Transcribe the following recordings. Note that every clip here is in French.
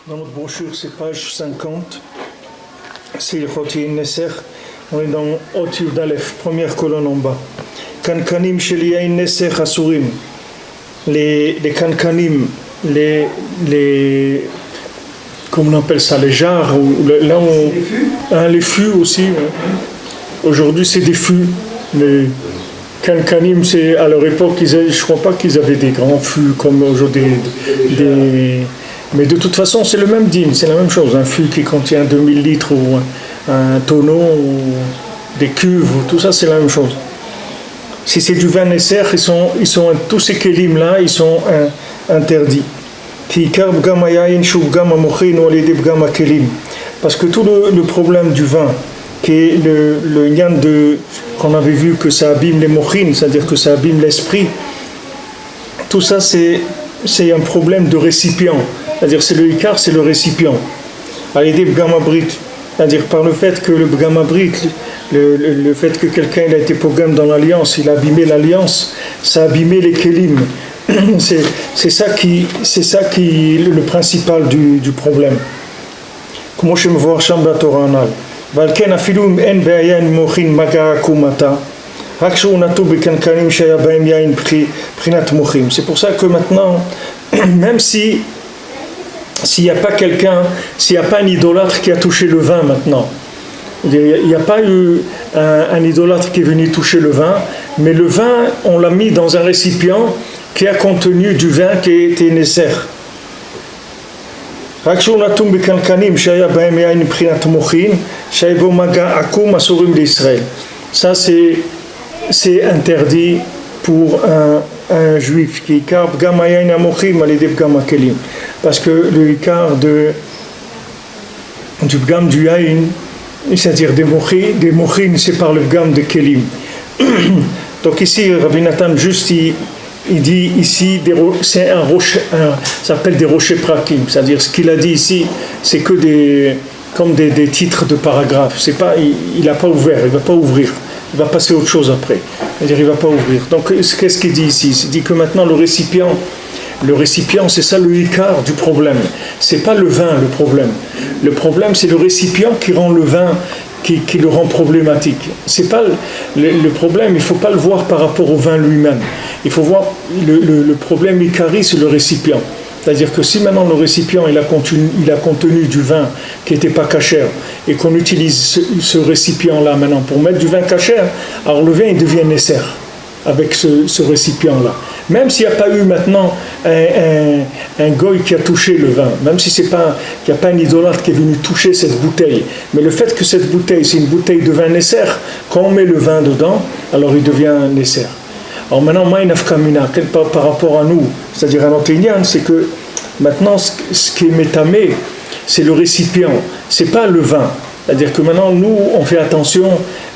Dans notre brochure, c'est page 50. C'est Ilchot Nesser. On est dans Ot Yud Aleph, première colonne en bas. Kankanim shel Yain Nesser Asurim. Les kankanim, comment on appelle ça, les jarres, là les fûts aussi. Ouais. Aujourd'hui, c'est des fûts. Les kankanim, c'est à leur époque, je ne crois pas qu'ils avaient des grands fûts comme aujourd'hui. Mais de toute façon, c'est le même dîme, c'est la même chose. Un fût qui contient 2000 litres ou un tonneau ou des cuves, tout ça, c'est la même chose. Si c'est du vin Nesser, tous ces kélim-là, ils sont interdits. Parce que tout le problème du vin, qui est le yan qu'on avait vu que ça abîme les mochines, c'est-à-dire que ça abîme l'esprit, tout ça c'est un problème de récipient. C'est-à-dire c'est le ikar, c'est le récipient. C'est-à-dire par le fait que le bgamabrit, le fait que quelqu'un a été pogam dans l'alliance, il a abîmé l'alliance, ça a abîmé les kélim. C'est ça qui le principal du problème. Comment je me vois Shamba Torah anal. Valken afilum en be'ayan mochin maga kumata. Hakshu natu bekankanim shaya baim yain prinat mochim. C'est pour ça que maintenant, même s'il n'y a pas quelqu'un, s'il n'y a pas un idolâtre qui a touché le vin maintenant, il n'y a pas eu un idolâtre qui est venu toucher le vin, mais le vin, on l'a mis dans un récipient qui a contenu du vin qui était nécessaire. Ça c'est interdit pour un juif qui parce que le ikar du bgam du yain, c'est-à-dire des mochin, c'est par le bgam de kelim. Donc ici Rabbi Nathan juste il dit ici c'est un rocher, ça s'appelle des rochers prakim, c'est-à-dire ce qu'il a dit ici c'est que comme des titres de paragraphes. C'est pas, il n'a pas ouvert, il ne va pas ouvrir, il va passer à autre chose après, c'est-à-dire il ne va pas ouvrir. Donc qu'est-ce qu'il dit ici? Il dit que maintenant le récipient c'est ça le ikar du problème, c'est pas le vin le problème c'est le récipient qui rend le vin qui le rend problématique. C'est pas le problème, il ne faut pas le voir par rapport au vin lui-même. Il faut voir le problème ikari, c'est le récipient. C'est-à-dire que si maintenant le récipient il a contenu du vin qui n'était pas cachère et qu'on utilise ce récipient-là maintenant pour mettre du vin cachère, alors le vin il devient nécessaire avec ce récipient-là. Même s'il n'y a pas eu maintenant un goy qui a touché le vin, même si qu'il n'y a pas un idolâtre qui est venu toucher cette bouteille, mais le fait que cette bouteille, c'est une bouteille de vin nécessaire, quand on met le vin dedans, alors il devient nécessaire. Alors maintenant, Maïnafkamina, par rapport à nous, c'est-à-dire à notre Inyan, c'est que maintenant, ce qui est métamé, c'est le récipient, c'est pas le vin. C'est-à-dire que maintenant, nous, on fait attention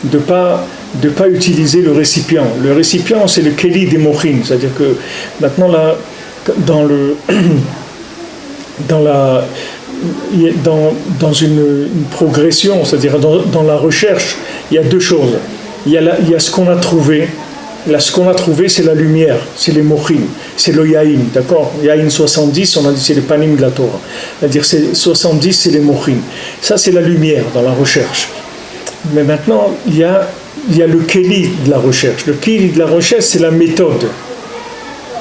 de pas utiliser le récipient. Le récipient, c'est le keli des mochin. C'est-à-dire que maintenant, là, dans une progression, c'est-à-dire dans la recherche, il y a deux choses. Il y a ce qu'on a trouvé. Là, ce qu'on a trouvé, c'est la lumière, c'est les mochin, c'est le yaïn, d'accord? Yaïn 70, on a dit c'est les panim de la Torah. C'est-à-dire 70, c'est les mochin. Ça, c'est la lumière dans la recherche. Mais maintenant, il y a le keli de la recherche. Le keli de la recherche, c'est la méthode.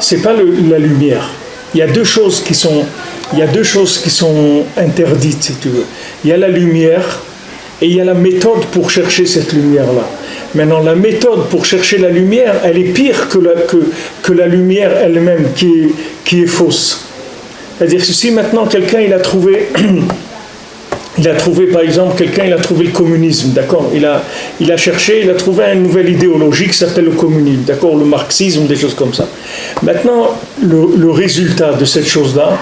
C'est pas la lumière. Il y a deux choses qui sont interdites, si tu veux. Il y a la lumière et il y a la méthode pour chercher cette lumière-là. Maintenant, la méthode pour chercher la lumière, elle est pire que la lumière elle-même qui est fausse. C'est-à-dire que si maintenant quelqu'un il a trouvé par exemple, il a trouvé le communisme, d'accord? Il a cherché, il a trouvé une nouvelle idéologie qui s'appelle le communisme, d'accord? Le marxisme, des choses comme ça. Maintenant, le résultat de cette chose-là,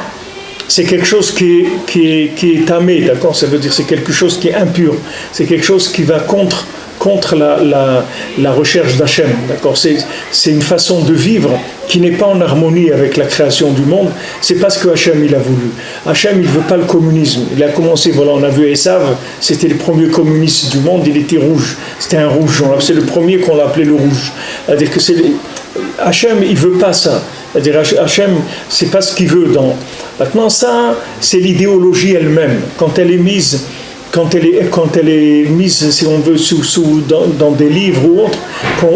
c'est quelque chose qui est tamé, d'accord? Ça veut dire c'est quelque chose qui est impur, c'est quelque chose qui va contre contre la recherche d'Hachem. D'accord, c'est une façon de vivre qui n'est pas en harmonie avec la création du monde. C'est pas ce que Hachem il a voulu. Hachem il veut pas le communisme. Il a commencé, voilà, on a vu Esav, c'était le premier communiste du monde, il était rouge. C'était un rouge. C'est le premier qu'on l'a appelé le rouge. C'est-à-dire que Hachem il veut pas ça. C'est-à-dire Hachem c'est pas ce qu'il veut. Maintenant ça c'est l'idéologie elle-même. Quand elle est mise, si on veut, dans des livres ou autres,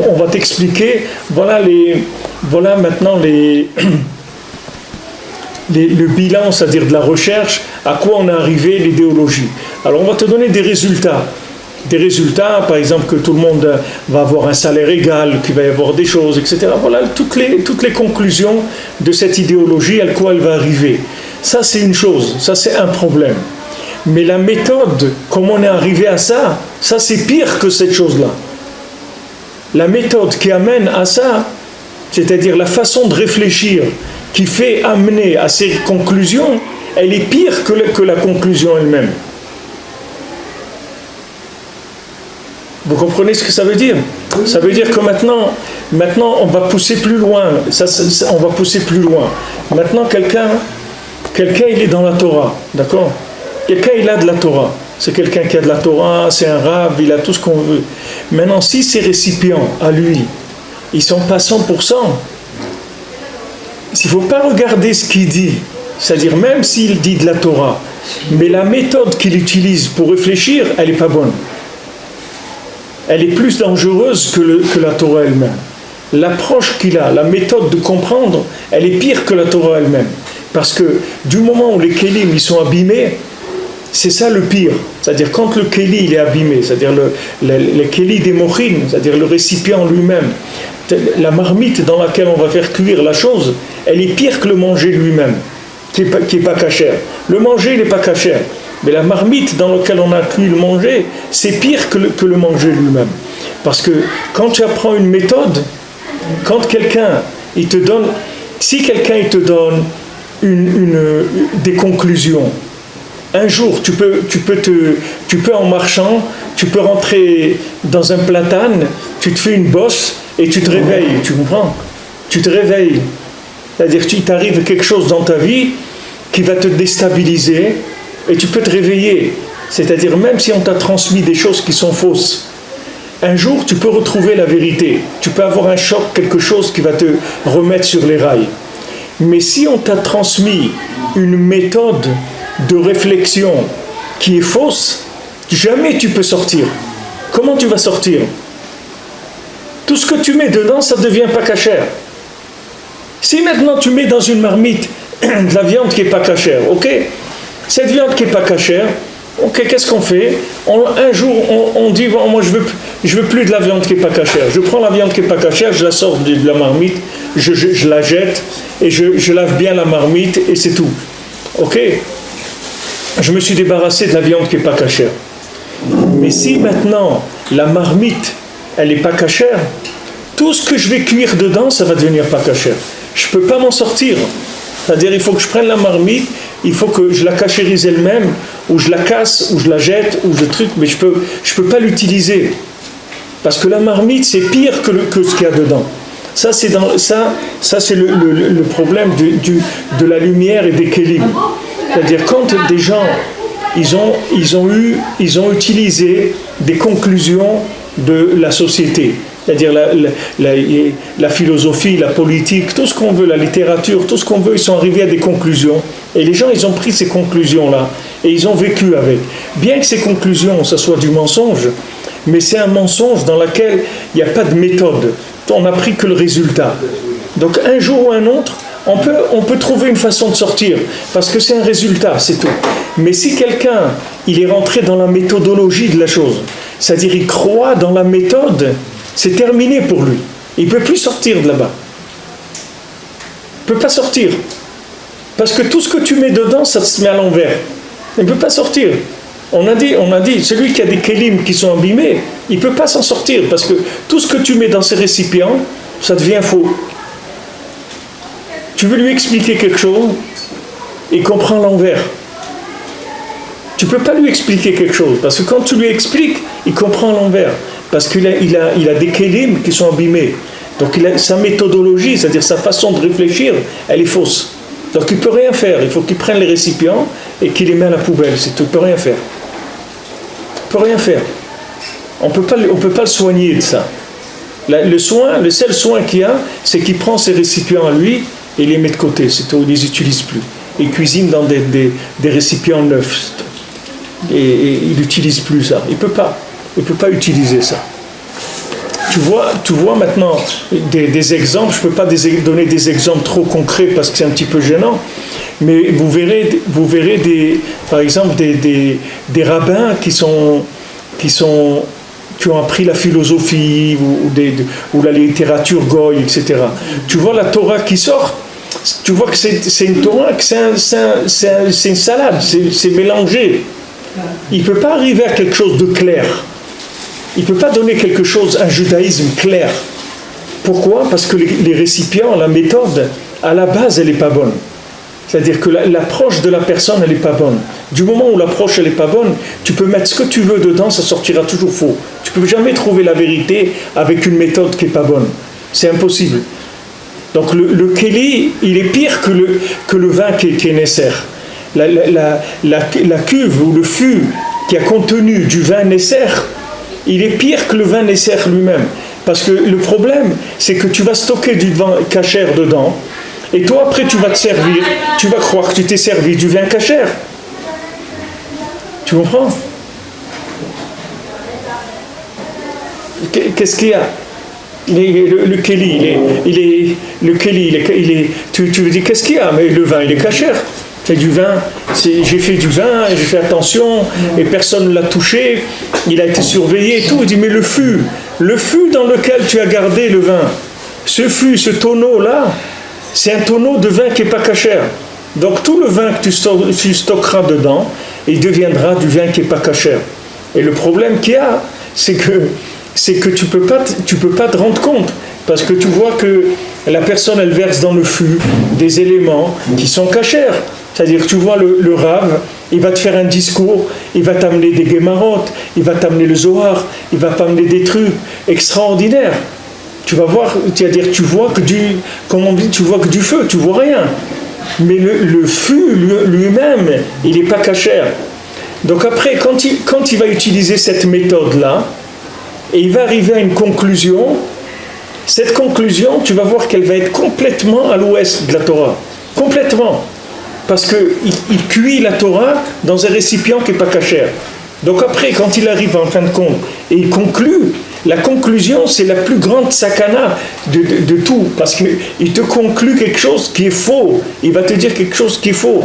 on va t'expliquer, voilà maintenant le bilan, c'est-à-dire de la recherche, à quoi on est arrivé, l'idéologie. Alors on va te donner des résultats. Des résultats, par exemple, que tout le monde va avoir un salaire égal, qu'il va y avoir des choses, etc. Voilà toutes les conclusions de cette idéologie, à quoi elle va arriver. Ça, c'est une chose, ça, c'est un problème. Mais la méthode, comment on est arrivé à ça, ça, c'est pire que cette chose-là. La méthode qui amène à ça, c'est-à-dire la façon de réfléchir qui fait amener à ces conclusions, elle est pire que la conclusion elle-même. Vous comprenez ce que ça veut dire? Ça veut dire que maintenant on va pousser plus loin. On va pousser plus loin. Maintenant, quelqu'un il est dans la Torah, d'accord? Quelqu'un il a de la Torah. C'est quelqu'un qui a de la Torah, c'est un rab, il a tout ce qu'on veut. Maintenant, si ces récipients à lui, ils sont pas 100%, il ne faut pas regarder ce qu'il dit, c'est-à-dire même s'il dit de la Torah, mais la méthode qu'il utilise pour réfléchir, elle n'est pas bonne. Elle est plus dangereuse que la Torah elle-même. L'approche qu'il a, la méthode de comprendre, elle est pire que la Torah elle-même. Parce que du moment où les kélim ils sont abîmés, c'est ça le pire. C'est-à-dire quand le kéli il est abîmé, c'est-à-dire le kéli des mochines, c'est-à-dire le récipient lui-même, la marmite dans laquelle on va faire cuire la chose, elle est pire que le manger lui-même, qui est pas cachère. Le manger il n'est pas cachère. Mais la marmite dans laquelle on a cuit le manger, c'est pire que le manger lui-même. Parce que quand tu apprends une méthode, quand quelqu'un il te donne, si quelqu'un il te donne des conclusions, un jour tu peux en marchant, tu peux rentrer dans un platane, tu te fais une bosse et tu te réveilles, tu comprends? Tu te réveilles. C'est-à-dire qu'il t'arrive quelque chose dans ta vie qui va te déstabiliser. Et tu peux te réveiller, c'est-à-dire même si on t'a transmis des choses qui sont fausses, un jour tu peux retrouver la vérité, tu peux avoir un choc, quelque chose qui va te remettre sur les rails. Mais si on t'a transmis une méthode de réflexion qui est fausse, jamais tu peux sortir. Comment tu vas sortir? Tout ce que tu mets dedans, ça ne devient pas cachère. Si maintenant tu mets dans une marmite de la viande qui n'est pas cachère, ok? Cette viande qui n'est pas cachère, ok, qu'est-ce qu'on fait? Un jour, on dit, bon, moi je veux plus de la viande qui n'est pas cachère. Je prends la viande qui n'est pas cachère, je la sors de la marmite, je la jette, et je lave bien la marmite, et c'est tout. Ok? Je me suis débarrassé de la viande qui n'est pas cachère. Mais si maintenant, la marmite, elle n'est pas cachère, tout ce que je vais cuire dedans, ça va devenir pas cachère. Je ne peux pas m'en sortir. C'est-à-dire, il faut que je prenne la marmite, il faut que je la cachérise elle-même, ou je la casse, ou je la jette, ou je truc, mais je peux pas l'utiliser. Parce que la marmite, c'est pire que ce qu'il y a dedans. Ça, c'est le problème de la lumière et des kélim. C'est-à-dire, quand des gens, ils ont utilisé des conclusions de la société, c'est-à-dire la philosophie, la politique, tout ce qu'on veut, la littérature, tout ce qu'on veut, ils sont arrivés à des conclusions. Et les gens, ils ont pris ces conclusions-là et ils ont vécu avec. Bien que ces conclusions, ça soit du mensonge, mais c'est un mensonge dans lequel il n'y a pas de méthode. On n'a pris que le résultat. Donc un jour ou un autre, on peut trouver une façon de sortir, parce que c'est un résultat, c'est tout. Mais si quelqu'un, il est rentré dans la méthodologie de la chose, c'est-à-dire il croit dans la méthode, c'est terminé pour lui. Il ne peut plus sortir de là-bas. Il ne peut pas sortir. Parce que tout ce que tu mets dedans, ça se met à l'envers. Il ne peut pas sortir. On a dit, celui qui a des kélim qui sont abîmés, il ne peut pas s'en sortir. Parce que tout ce que tu mets dans ces récipients, ça devient faux. Tu veux lui expliquer quelque chose, il comprend l'envers. Tu ne peux pas lui expliquer quelque chose. Parce que quand tu lui expliques, il comprend l'envers. parce qu'il a des kélim qui sont abîmés. Donc sa méthodologie, c'est-à-dire sa façon de réfléchir, elle est fausse. Donc il ne peut rien faire. Il faut qu'il prenne les récipients et qu'il les mette à la poubelle. C'est tout. Il ne peut rien faire. Il ne peut rien faire. On ne peut pas le soigner de ça. Le seul soin qu'il y a, c'est qu'il prend ses récipients à lui et les met de côté. C'est tout. Il ne les utilise plus. Il cuisine dans des récipients neufs. Et il n'utilise plus ça. Il ne peut pas. Il ne peut pas utiliser ça. Tu vois maintenant des exemples. Je ne peux pas donner des exemples trop concrets parce que c'est un petit peu gênant. Mais vous verrez par exemple des rabbins qui ont appris la philosophie ou la littérature goy, etc. Tu vois la Torah qui sort, tu vois que c'est une Torah, que c'est une salade, c'est mélangé. Il ne peut pas arriver à quelque chose de clair. Il ne peut pas donner quelque chose, un judaïsme clair. Pourquoi ? Parce que les récipients, la méthode, à la base, elle n'est pas bonne. C'est-à-dire que l'approche de la personne, elle n'est pas bonne. Du moment où l'approche, elle n'est pas bonne, tu peux mettre ce que tu veux dedans, ça sortira toujours faux. Tu ne peux jamais trouver la vérité avec une méthode qui n'est pas bonne. C'est impossible. Donc le kéli, il est pire que le vin qui est nécessaire. La cuve ou le fût qui a contenu du vin nécessaire, il est pire que le vin nécessaire lui-même. Parce que le problème, c'est que tu vas stocker du vin cachère dedans, et toi, après, tu vas te servir, tu vas croire que tu t'es servi du vin cachère. Tu comprends ? Qu'est-ce qu'il y a ? Le kéli, tu veux dire, qu'est-ce qu'il y a ? Mais le vin, il est cachère. C'est du vin, j'ai fait du vin, j'ai fait attention, et personne ne l'a touché, il a été surveillé et tout. Il dit, mais le fût dans lequel tu as gardé le vin, ce fût, ce tonneau-là, c'est un tonneau de vin qui n'est pas cachère. Donc tout le vin que tu stockeras dedans, il deviendra du vin qui n'est pas cachère. Et le problème qu'il y a, c'est que tu peux pas te rendre compte. Parce que tu vois que la personne, elle verse dans le fût des éléments qui sont cachères. C'est-à-dire que tu vois le Rav, il va te faire un discours, il va t'amener des Gemarotes, il va t'amener le Zohar, il va t'amener des trucs extraordinaires. Tu vas voir, c'est-à-dire tu vois que tu vois que du feu, tu vois rien. Mais le fût lui-même, il n'est pas cachère. Donc après, quand il va utiliser cette méthode-là, et il va arriver à une conclusion, cette conclusion, tu vas voir qu'elle va être complètement à l'ouest de la Torah. Complètement. Parce qu'il cuit la Torah dans un récipient qui n'est pas cachère. Donc après, quand il arrive en fin de compte, et il conclut, la conclusion, c'est la plus grande sakana de tout. Parce qu'il te conclut quelque chose qui est faux. Il va te dire quelque chose qui est faux.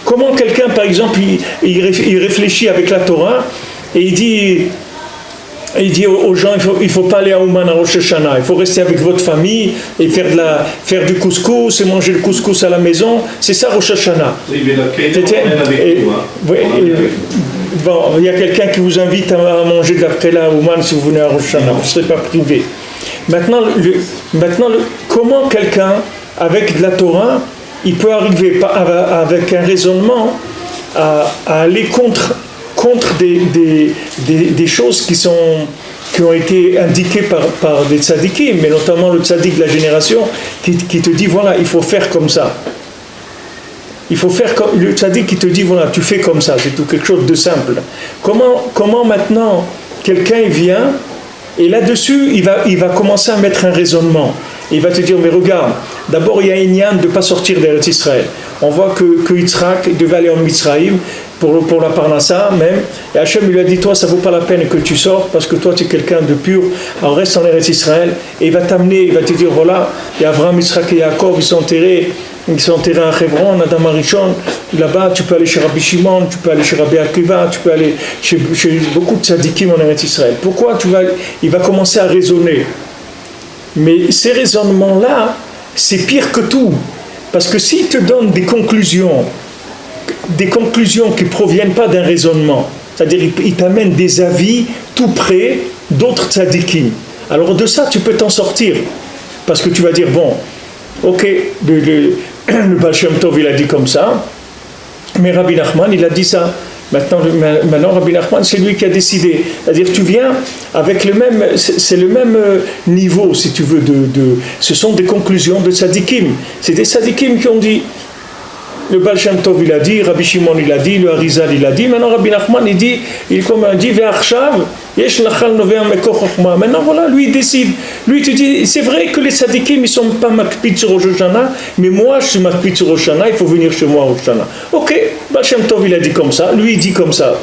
Comment quelqu'un, par exemple, il réfléchit avec la Torah, et il dit aux gens, il ne faut pas aller à Ouman à Rosh Hashanah, il faut rester avec votre famille et faire du couscous et manger le couscous à la maison, c'est ça Rosh Hashanah. Bon, il y a quelqu'un qui vous invite à manger de la préla à Ouman si vous venez à Rosh Hashanah, vous ne serez pas privé. Maintenant, comment quelqu'un, avec de la Torah, il peut arriver avec un raisonnement à aller contre des choses qui ont été indiquées par des tzadikim, mais notamment le tzadik de la génération qui te dit voilà, il faut faire comme ça. Il faut faire comme le tzadik qui te dit voilà, tu fais comme ça, c'est tout quelque chose de simple. Comment maintenant quelqu'un vient et là-dessus il va commencer à mettre un raisonnement. Il va te dire mais regarde, d'abord il y a Inyan de ne pas sortir d'Eretz Israël. On voit que Yitzhak devait aller en Mitzraïm pour la Parnassa même, et Hachem lui a dit toi ça vaut pas la peine que tu sors parce que toi tu es quelqu'un de pur, alors reste en Eretz Israël, et il va t'amener, il va te dire voilà, il y a Abraham, Yitzhak et Yaakov, ils sont enterrés à Hebron, Adam Arishon, là-bas tu peux aller chez Rabbi Shimon, tu peux aller chez Rabbi Akiva, tu peux aller chez beaucoup de tzadikim en Eretz Israël. Pourquoi il va commencer à raisonner. Mais ces raisonnements-là, c'est pire que tout. Parce que s'il te donne des conclusions qui ne proviennent pas d'un raisonnement, c'est-à-dire il t'amène des avis tout près d'autres tzadikim, alors de ça, tu peux t'en sortir. Parce que tu vas dire, bon, ok, le Baal Shem Tov, il a dit comme ça, mais Rabbi Nachman, il a dit ça. Maintenant, Rabbi Nachman, c'est lui qui a décidé. C'est-à-dire, tu viens avec c'est le même niveau, si tu veux, ce sont des conclusions de tzadikim. C'est des tzadikim qui ont dit, le Baal Shem Tov il a dit, Rabbi Shimon il a dit, le Harizal il a dit, maintenant Rabbi Nachman il dit, Ve'achshav, yesh lachal novea mekor chokhma. Maintenant voilà, lui il décide. Lui tu dis, c'est vrai que les tzadikim ils sont pas makpid sur Rosh Hashanah, mais moi je suis makpid sur Rosh Hashanah, il faut venir chez moi à Rosh Hashanah. Ok, Baal Shem Tov il a dit comme ça, lui il dit comme ça.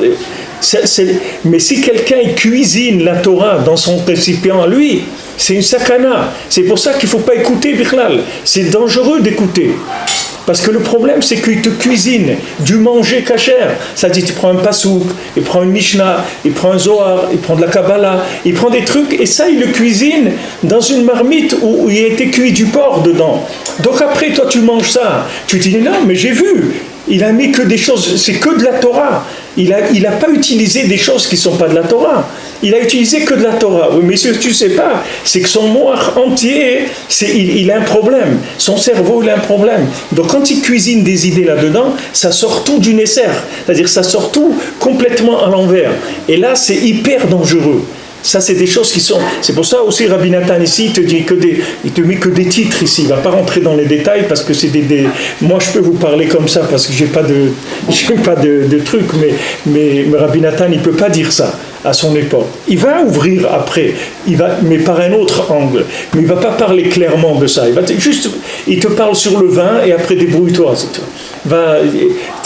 Mais si quelqu'un cuisine la Torah dans son récipient à lui, c'est une sakana. C'est pour ça qu'il ne faut pas écouter Bichlal. C'est dangereux d'écouter. Parce que le problème, c'est qu'il te cuisine du manger kasher. Ça dit, tu prends un pasouk, il prend une Mishnah, il prend un Zohar, il prend de la Kabbalah, il prend des trucs, et ça, il le cuisine dans une marmite où il a été cuit du porc dedans. Donc après, toi, tu manges ça. Tu te dis, non, mais j'ai vu. Il a mis que des choses, c'est que de la Torah. Il a pas utilisé des choses qui ne sont pas de la Torah. Il a utilisé que de la Torah. Oui, mais ce que tu ne sais pas, c'est que son moire entier, il a un problème. Son cerveau, il a un problème. Donc quand il cuisine des idées là-dedans, ça sort tout du Nesser. C'est-à-dire ça sort tout complètement à l'envers. Et là, c'est hyper dangereux. Ça, c'est des choses qui sont... C'est pour ça aussi, Rabbi Nathan, ici, il te met que des titres ici. Il ne va pas rentrer dans les détails parce que c'est des... Moi, je peux vous parler comme ça parce que je n'ai pas de trucs, mais Rabbi Nathan, il ne peut pas dire ça à son époque. Il va ouvrir après, mais par un autre angle. Mais il ne va pas parler clairement de ça. Il te parle sur le vin et après, débrouille-toi.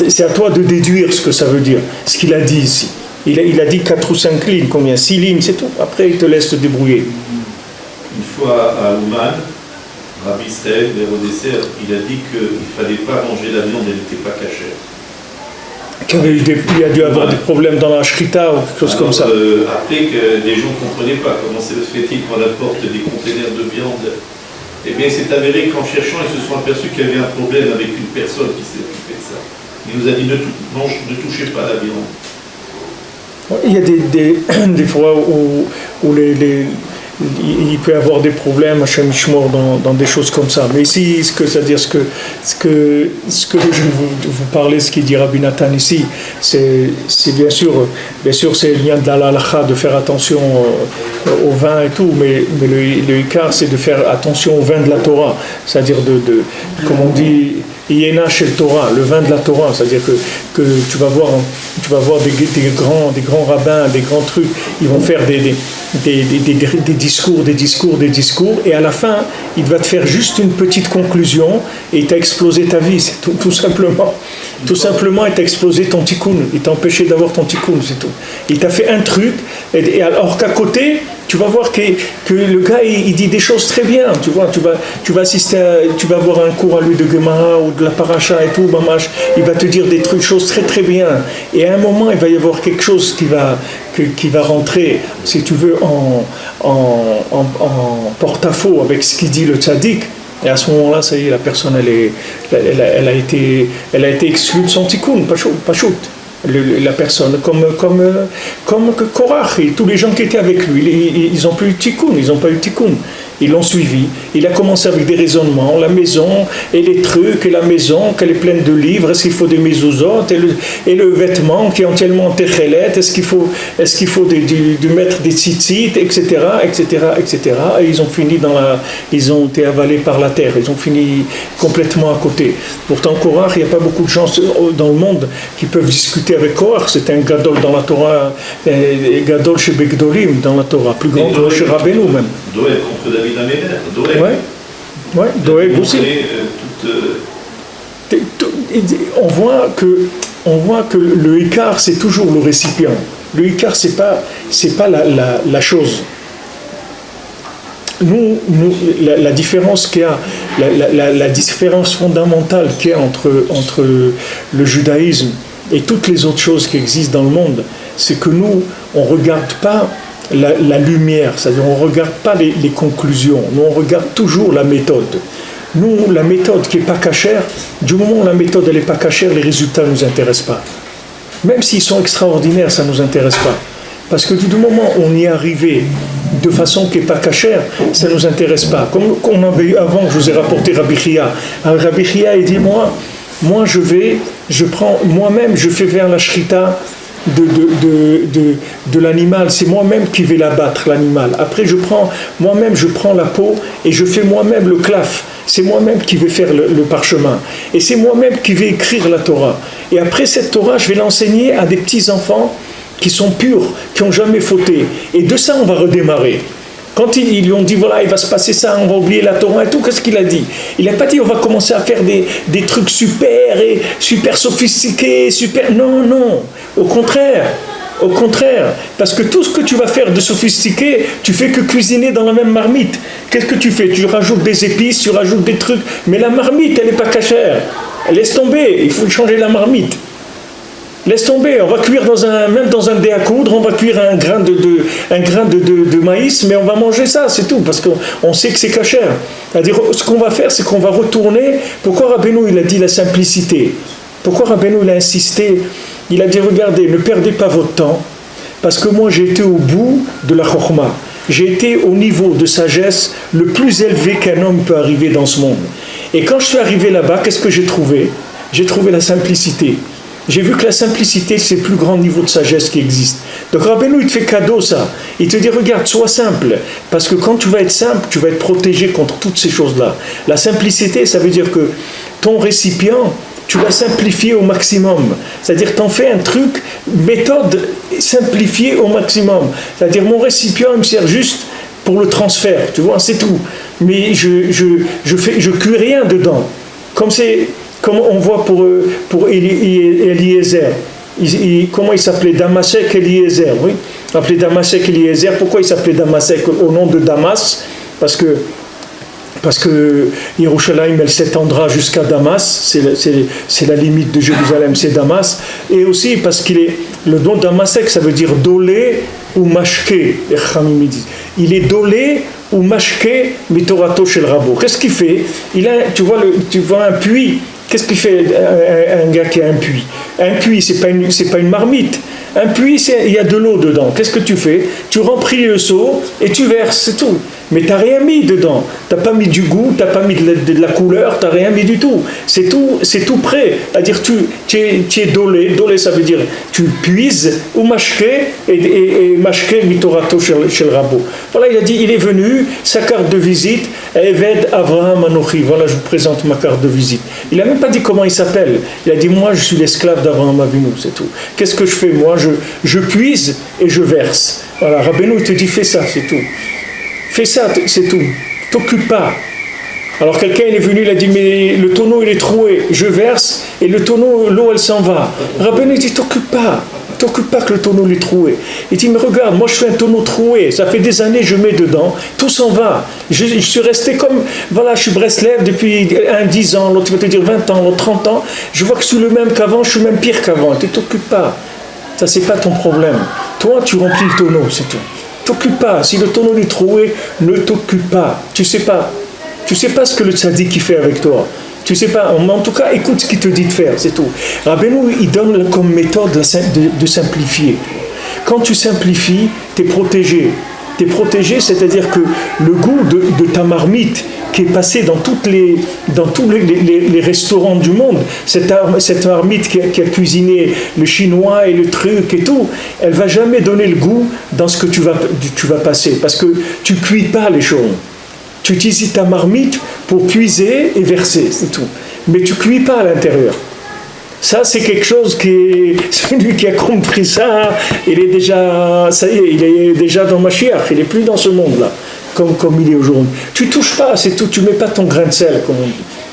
C'est à toi de déduire ce que ça veut dire, ce qu'il a dit ici. Il a dit 4 ou 5 lignes, combien? 6 lignes, c'est tout. Après, il te laisse te débrouiller. Une fois à Ouman, Rabbi Israël, vers au dessert, il a dit qu'il ne fallait pas manger la viande, elle n'était pas cachère. Il a dû avoir des problèmes dans la shrita ou quelque chose comme ça. Après, que les gens ne comprenaient pas comment c'est le fait-il qu'on apporte des containers de viande. Eh bien, c'est avéré qu'en cherchant, ils se sont aperçus qu'il y avait un problème avec une personne qui s'est occupée de ça. Il nous a dit ne touchez pas la viande. Il y a des fois où il peut y avoir des problèmes Hashem Yishmor dans des choses comme ça. Mais ici, c'est-à-dire ce que je vous parler, ce qu'il dit Rabbi Nathan ici, c'est bien sûr c'est le lien de la halakha de faire attention au vin et tout, mais le ikar c'est de faire attention au vin de la Torah, c'est-à-dire comme on dit Yéna chez le Torah, le vin de la Torah, c'est-à-dire que tu vas voir des grands rabbins, des grands trucs, ils vont faire des discours, et à la fin, il va te faire juste une petite conclusion, et il t'a explosé ta vie, c'est tout simplement. Tout simplement, il t'a explosé ton tikkun, il t'a empêché d'avoir ton tikkun, c'est tout. Il t'a fait un truc, et alors qu'à côté, tu vas voir que le gars, il dit des choses très bien, tu vois, tu vas assister tu vas avoir un cours à lui de Gemara ou de la Paracha et tout, il va te dire des choses très très bien, et à un moment, il va y avoir quelque chose qui va rentrer, si tu veux, en porte-à-faux avec ce qu'il dit le tzaddik. Et à ce moment-là, ça y est, la personne, elle a été exclue de son tikkun, pas shoot. La personne, comme Korach et tous les gens qui étaient avec lui, ils n'ont plus eu tikkun, ils n'ont pas eu tikkun. Ils l'ont suivi. Il a commencé avec des raisonnements, la maison et les trucs, et la maison, qu'elle est pleine de livres, est-ce qu'il faut des mezuzot, et le vêtement qui est entièrement techelet, est-ce qu'il faut de mettre des tzitzit, etc., etc., etc. Et ils ils ont été avalés par la terre, ils ont fini complètement à côté. Pourtant, Korach, il n'y a pas beaucoup de gens dans le monde qui peuvent discuter avec Korach. C'est un gadol dans la Torah, gadol chez Begdolim dans la Torah, plus grand que chez Rabbeinu même. Doeg contre David Améler, Doeg. Ouais, Doeg aussi. On voit que le ikar c'est toujours le récipient. Le ikar c'est pas la chose. Nous la différence qu'il y a, la différence fondamentale qu'il y a entre le judaïsme et toutes les autres choses qui existent dans le monde, c'est que nous on regarde pas la lumière, c'est-à-dire on ne regarde pas les conclusions, nous on regarde toujours la méthode. Nous, la méthode qui n'est pas cachère, du moment où la méthode n'est pas cachère, les résultats ne nous intéressent pas. Même s'ils sont extraordinaires, ça ne nous intéresse pas. Parce que du moment où on y est arrivé de façon qui n'est pas cachère, ça ne nous intéresse pas. Comme on avait eu avant, je vous ai rapporté Rabbi Chia. Rabbi Chia, il dit, moi je vais moi-même, je fais faire la shrita de l'animal, c'est moi-même qui vais l'abattre, l'animal. Après, je prends la peau et je fais moi-même le claf. C'est moi-même qui vais faire le parchemin. Et c'est moi-même qui vais écrire la Torah. Et après cette Torah, je vais l'enseigner à des petits-enfants qui sont purs, qui n'ont jamais fauté. Et de ça, on va redémarrer. Quand ils lui ont dit, voilà, il va se passer ça, on va oublier la Torah et tout, qu'est-ce qu'il a dit? Il n'a pas dit, on va commencer à faire des trucs super sophistiqués, super... Non, non, au contraire, parce que tout ce que tu vas faire de sophistiqué, tu fais que cuisiner dans la même marmite. Qu'est-ce que tu fais? Tu rajoutes des épices, tu rajoutes des trucs, mais la marmite, elle n'est pas cachère. Laisse tomber, il faut changer la marmite. Laisse tomber, on va cuire même dans un dé à coudre, on va cuire un grain de maïs, mais on va manger ça, c'est tout, parce qu'on sait que c'est cachère. C'est-à-dire, ce qu'on va faire, c'est qu'on va retourner. Pourquoi Rabbeinu, il a dit la simplicité? Pourquoi Rabbeinu, il a insisté? Il a dit, regardez, ne perdez pas votre temps, parce que moi, j'ai été au bout de la chokhma. J'ai été au niveau de sagesse le plus élevé qu'un homme peut arriver dans ce monde. Et quand je suis arrivé là-bas, qu'est-ce que j'ai trouvé? J'ai trouvé la simplicité. J'ai vu que la simplicité, c'est le plus grand niveau de sagesse qui existe. Donc Rabbeinu, il te fait cadeau ça. Il te dit, regarde, sois simple. Parce que quand tu vas être simple, tu vas être protégé contre toutes ces choses-là. La simplicité, ça veut dire que ton récipient, tu l'as simplifié au maximum. C'est-à-dire, tu en fais un truc, méthode simplifiée au maximum. C'est-à-dire, mon récipient, il me sert juste pour le transfert, tu vois, c'est tout. Mais je cuis rien dedans. Comme on voit pour Eliezer. Comment il s'appelait? Damasek Eliezer, oui. Appelé Damasek Eliezer. Pourquoi il s'appelait Damasek? Au nom de Damas, parce que Yerushalayim, elle s'étendra jusqu'à Damas, c'est la limite de Jérusalem, c'est Damas, et aussi parce le nom Damasek, ça veut dire dolé ou mashké, il est dolé ou mashké mitorato shel rabo. Qu'est-ce qu'il fait? Tu vois un puits. Qu'est-ce qu'il fait un gars qui a un puits? Un puits, c'est pas une marmite. Un puits, il y a de l'eau dedans. Qu'est-ce que tu fais? Tu remplis le seau et tu verses, c'est tout. Mais tu n'as rien mis dedans. Tu n'as pas mis du goût, tu n'as pas mis de la couleur, tu n'as rien mis du tout. C'est tout prêt. C'est-à-dire tu es dolé. Dolé, ça veut dire tu puises ou mashké et mashké mitorato chez le rabot. Voilà, il a dit, il est venu, sa carte de visite, Eved Avraham Anochi. Voilà, je vous présente ma carte de visite. Il n'a même pas dit comment il s'appelle. Il a dit, moi, je suis l'esclave d'Avraham Avinu, c'est tout. Qu'est-ce que je fais? Moi, je puise et je verse. Voilà, Rabbeinu, il te dit, fais ça, c'est tout. Fais ça, c'est tout. T'occupe pas. Alors quelqu'un il est venu, il a dit, mais le tonneau il est troué, je verse et le tonneau, l'eau elle s'en va. Rabbeinu dit, t'occupe pas que le tonneau il est troué. Il dit, mais regarde, moi je fais un tonneau troué, ça fait des années je mets dedans, tout s'en va. Je suis resté comme, voilà, je suis Breslev depuis 10 ans, l'autre va te dire 20 ans, l'autre 30 ans, je vois que je suis le même qu'avant, je suis même pire qu'avant. Tu t'occupes pas. Ça c'est pas ton problème. Toi tu remplis le tonneau, c'est tout. T'occupe pas. Si le tonneau est troué, ne t'occupe pas. Tu sais pas ce que le tzaddik fait avec toi. Tu sais pas. En tout cas, écoute ce qu'il te dit de faire, c'est tout. Rabbeinu, il donne comme méthode de simplifier. Quand tu simplifies, tu es protégé. Tu es protégé, c'est-à-dire que le goût de ta marmite qui est passée dans tous les restaurants du monde, cette marmite qui a cuisiné le chinois et le truc et tout, elle va jamais donner le goût dans ce que tu vas passer, parce que tu cuis pas les choses. Tu utilises ta marmite pour puiser et verser, c'est tout. Mais tu cuis pas à l'intérieur. Ça, c'est quelque chose celui qui a compris ça, il est déjà dans Mashiach, il n'est plus dans ce monde-là, comme il est aujourd'hui. Tu touches pas, c'est tout, tu mets pas ton grain de sel, comme on dit.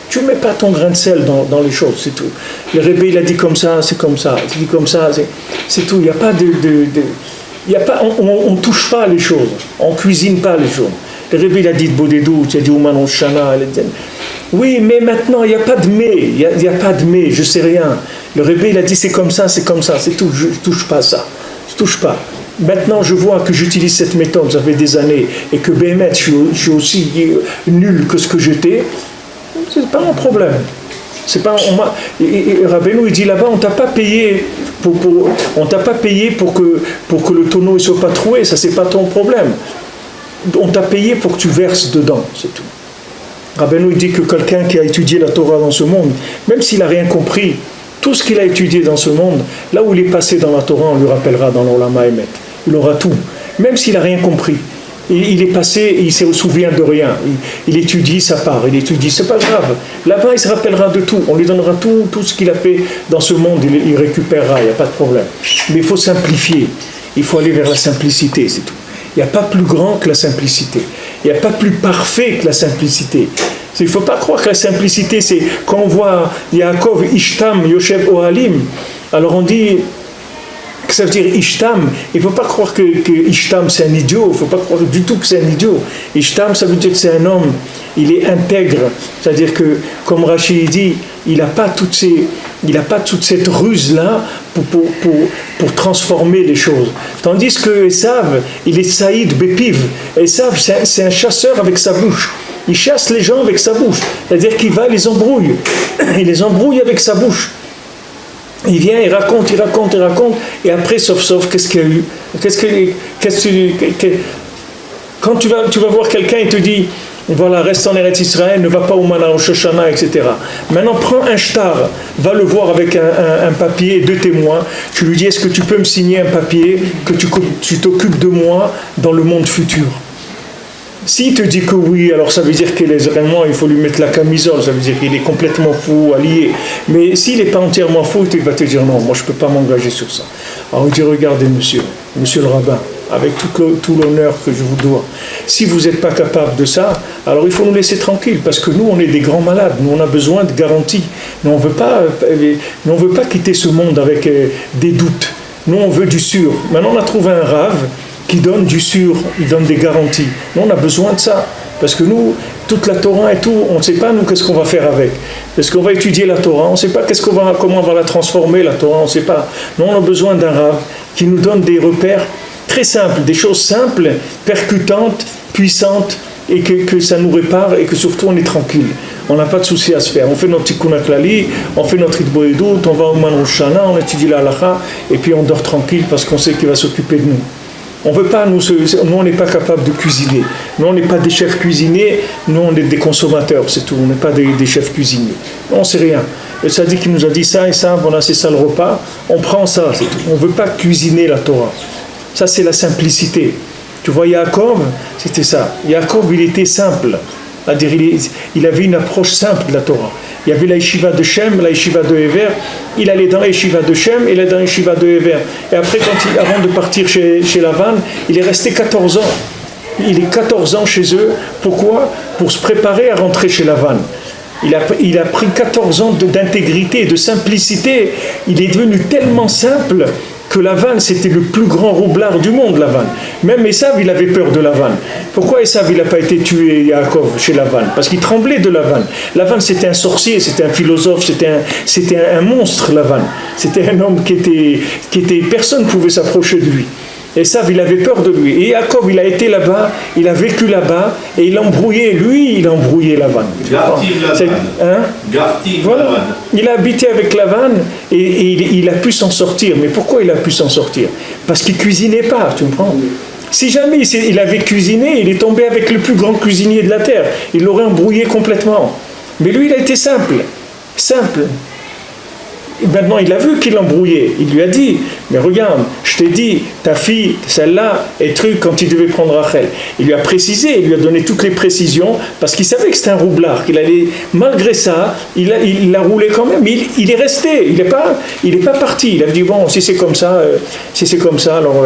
Tu mets pas ton grain de sel dans les choses, c'est tout. Le Rebbe, il a dit comme ça, c'est comme ça, il dit comme ça, c'est tout. Il n'y a pas on touche pas les choses, on cuisine pas les choses. Le Rebbe, il a dit de Bodedou, il a dit Ouman Shana, oui, mais maintenant, il n'y a pas de mais, il n'y a pas de mais, je sais rien. Le Rebbe, il a dit c'est comme ça, c'est tout, je ne touche pas ça, je ne touche pas. Maintenant, je vois que j'utilise cette méthode, ça fait des années, et que Béhémet, je suis aussi nul que ce que j'étais, c'est pas mon problème. C'est pas, Rabbeinu, il dit là-bas, on t'a pas payé pour que le tonneau ne soit pas troué, ça c'est pas ton problème. On t'a payé pour que tu verses dedans, c'est tout. Rabbeinu dit que quelqu'un qui a étudié la Torah dans ce monde, même s'il n'a rien compris, Tout ce qu'il a étudié dans ce monde, là où il est passé dans la Torah, on lui rappellera dans l'Olama Emet. Il aura tout, même s'il n'a rien compris. Il est passé et il ne se souvient de rien. Il étudie sa part, il étudie, c'est pas grave. Là-bas, il se rappellera de tout. On lui donnera tout ce qu'il a fait dans ce monde, il récupérera, il n'y a pas de problème. Mais il faut simplifier. Il faut aller vers la simplicité, c'est tout. Il n'y a pas plus grand que la simplicité. Il n'y a pas plus parfait que la simplicité. Il ne faut pas croire que la simplicité, c'est quand on voit Yaakov, Ishtam, Yoshev, Ohalim, alors on dit que ça veut dire Ishtam. Il ne faut pas croire que Ishtam c'est un idiot, il ne faut pas croire du tout que c'est un idiot. Ishtam, ça veut dire que c'est un homme, il est intègre. C'est-à-dire que, comme Rachid dit, il n'a pas toute cette ruse-là pour transformer les choses. Tandis que Esav, il est Saïd Bepiv. Esav, c'est un chasseur avec sa bouche. Il chasse les gens avec sa bouche. C'est-à-dire qu'il va, les embrouille. Il les embrouille avec sa bouche. Il vient, il raconte. Et après, sauf, qu'est-ce qu'il y a eu? Quand tu vas voir quelqu'un, il te dit, voilà, reste en Eretz Israël, ne va pas au Mana, au Shoshana, etc. Maintenant, prends un shtar, va le voir avec un papier et 2 témoins. Tu lui dis, est-ce que tu peux me signer un papier que tu t'occupes de moi dans le monde futur? S'il te dit que oui, alors ça veut dire qu'il est vraiment, il faut lui mettre la camisole, ça veut dire qu'il est complètement fou, allié. Mais s'il n'est pas entièrement fou, il va te dire non, moi je ne peux pas m'engager sur ça. Alors il dit, regardez monsieur le rabbin, avec tout l'honneur que je vous dois, si vous n'êtes pas capable de ça, alors il faut nous laisser tranquilles, parce que nous on est des grands malades, nous on a besoin de garanties. Nous on ne veut pas quitter ce monde avec des doutes. Nous on veut du sûr. Maintenant on a trouvé un rave qui donne du sûr, il donne des garanties. Nous, on a besoin de ça. Parce que nous, toute la Torah et tout, on ne sait pas, nous, qu'est-ce qu'on va faire avec. Est-ce qu'on va étudier la Torah? On ne sait pas comment on va la transformer, la Torah, on ne sait pas. Nous, on a besoin d'un rav qui nous donne des repères très simples, des choses simples, percutantes, puissantes, et que ça nous répare, et que surtout, on est tranquille. On n'a pas de souci à se faire. On fait notre tikkun klali, on fait notre hitboedut, on va au Man Rosh Hashanah, on étudie la halakha, et puis on dort tranquille parce qu'on sait qu'il va s'occuper de nous. On veut pas, nous on n'est pas capable de cuisiner. Nous on n'est pas des chefs cuisiniers, nous on est des consommateurs, c'est tout. On n'est pas des chefs cuisiniers. On ne sait rien. Le tzaddik qui nous a dit ça et ça, voilà, c'est ça le repas, on prend ça, c'est tout. On ne veut pas cuisiner la Torah. Ça c'est la simplicité. Tu vois Yaakov, c'était ça. Yaakov il était simple. C'est-à-dire il avait une approche simple de la Torah. Il y avait la yeshiva de Shem, la yeshiva de Hever. Il allait dans la yeshiva de Shem, il allait dans la yeshiva de Hever. Et après, avant de partir chez Lavan, il est resté 14 ans. Il est 14 ans chez eux. Pourquoi? Pour se préparer à rentrer chez Lavan. Il a pris 14 ans d'intégrité, de simplicité. Il est devenu tellement simple que Lavan, c'était le plus grand roublard du monde, Lavan. Même Esav, il avait peur de Lavan. Pourquoi Esav, il n'a pas été tué, Yaakov, chez Lavan? Parce qu'il tremblait de Lavan. Lavan, c'était un sorcier, c'était un philosophe, c'était un monstre, Lavan. C'était un homme qui était personne ne pouvait s'approcher de lui. Esav, il avait peur de lui. Et Yaakov, il a été là-bas, il a vécu là-bas, et il a embrouillé Lavan. Voilà. Il a habité avec Lavan, et il a pu s'en sortir. Mais pourquoi il a pu s'en sortir? Parce qu'il ne cuisinait pas, tu comprends? Si jamais il avait cuisiné, il est tombé avec le plus grand cuisinier de la terre. Il l'aurait embrouillé complètement. Mais lui, il a été simple. Et maintenant, il a vu qu'il l'embrouillait. Il lui a dit, mais regarde, je t'ai dit, ta fille, celle-là, est truc quand il devait prendre Rachel. Il lui a précisé, il lui a donné toutes les précisions, parce qu'il savait que c'était un roublard, qu'il allait, malgré ça, il l'a roulé quand même. Mais il est resté, il n'est pas parti. Il a dit, bon, si c'est comme ça, alors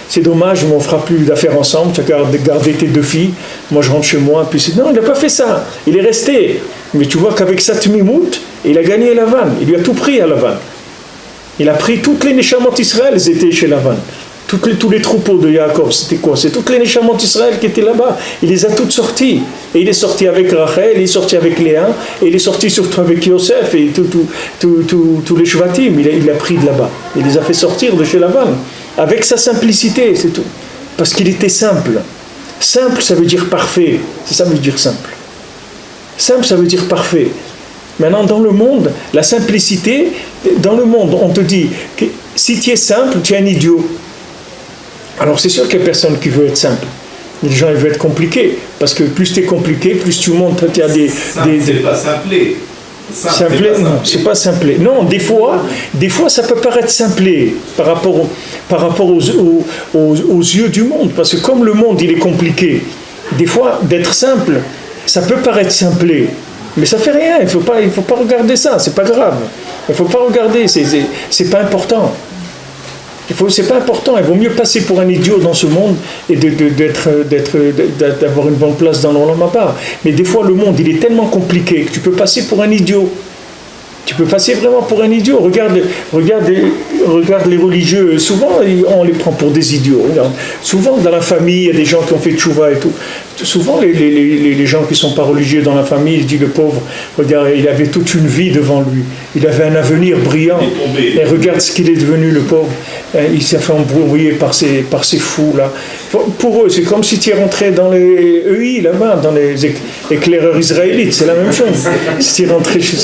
c'est dommage, mais on ne fera plus d'affaires ensemble, tu as gardé tes 2 filles, moi je rentre chez moi. Puis non, il n'a pas fait ça, il est resté. Mais tu vois qu'avec sa Tmimout, il a gagné Lavan. Il lui a tout pris à Lavan. Il a pris toutes les Neshamot Israël, elles étaient chez Lavan. Tous les troupeaux de Yaakov, c'était quoi? C'est toutes les Neshamot Israël qui étaient là-bas. Il les a toutes sorties. Et il est sorti avec Rachel, il est sorti avec Léa, et il est sorti surtout avec Yosef et tous les Shvatim. Il a pris de là-bas. Il les a fait sortir de chez Lavan. Avec sa simplicité, c'est tout. Parce qu'il était simple. Simple, ça veut dire parfait. C'est ça que veut dire simple. Simple, ça veut dire parfait. Maintenant, dans le monde, la simplicité, dans le monde, on te dit que si tu es simple, tu es un idiot. Alors c'est sûr qu'il n'y a personne qui veut être simple. Les gens ils veulent être compliqués, parce que plus tu es compliqué, plus tu montes, il y a c'est pas simplé. Simplé, non, c'est pas simplé. Non, des fois, ça peut paraître simplé par rapport aux yeux du monde. Parce que comme le monde, il est compliqué, des fois, d'être simple, ça peut paraître simplé. Mais ça fait rien, il faut pas regarder ça, c'est pas grave. Il faut pas regarder, c'est pas important. C'est pas important, il vaut mieux passer pour un idiot dans ce monde et d'avoir une bonne place dans l'Olam Haba. Mais des fois, le monde, il est tellement compliqué que tu peux passer pour un idiot. Tu peux passer vraiment pour un idiot. Regarde les religieux. Souvent, on les prend pour des idiots. Regarde. Souvent, dans la famille, il y a des gens qui ont fait tchouva et tout. Souvent, les gens qui ne sont pas religieux dans la famille, ils disent le pauvre, regarde, il avait toute une vie devant lui. Il avait un avenir brillant. Et regarde ce qu'il est devenu, le pauvre. Il s'est fait embrouiller par ces fous-là. Pour eux, c'est comme si tu rentrais dans les EI, là-bas, dans les éclaireurs israélites. C'est la même chose. C'est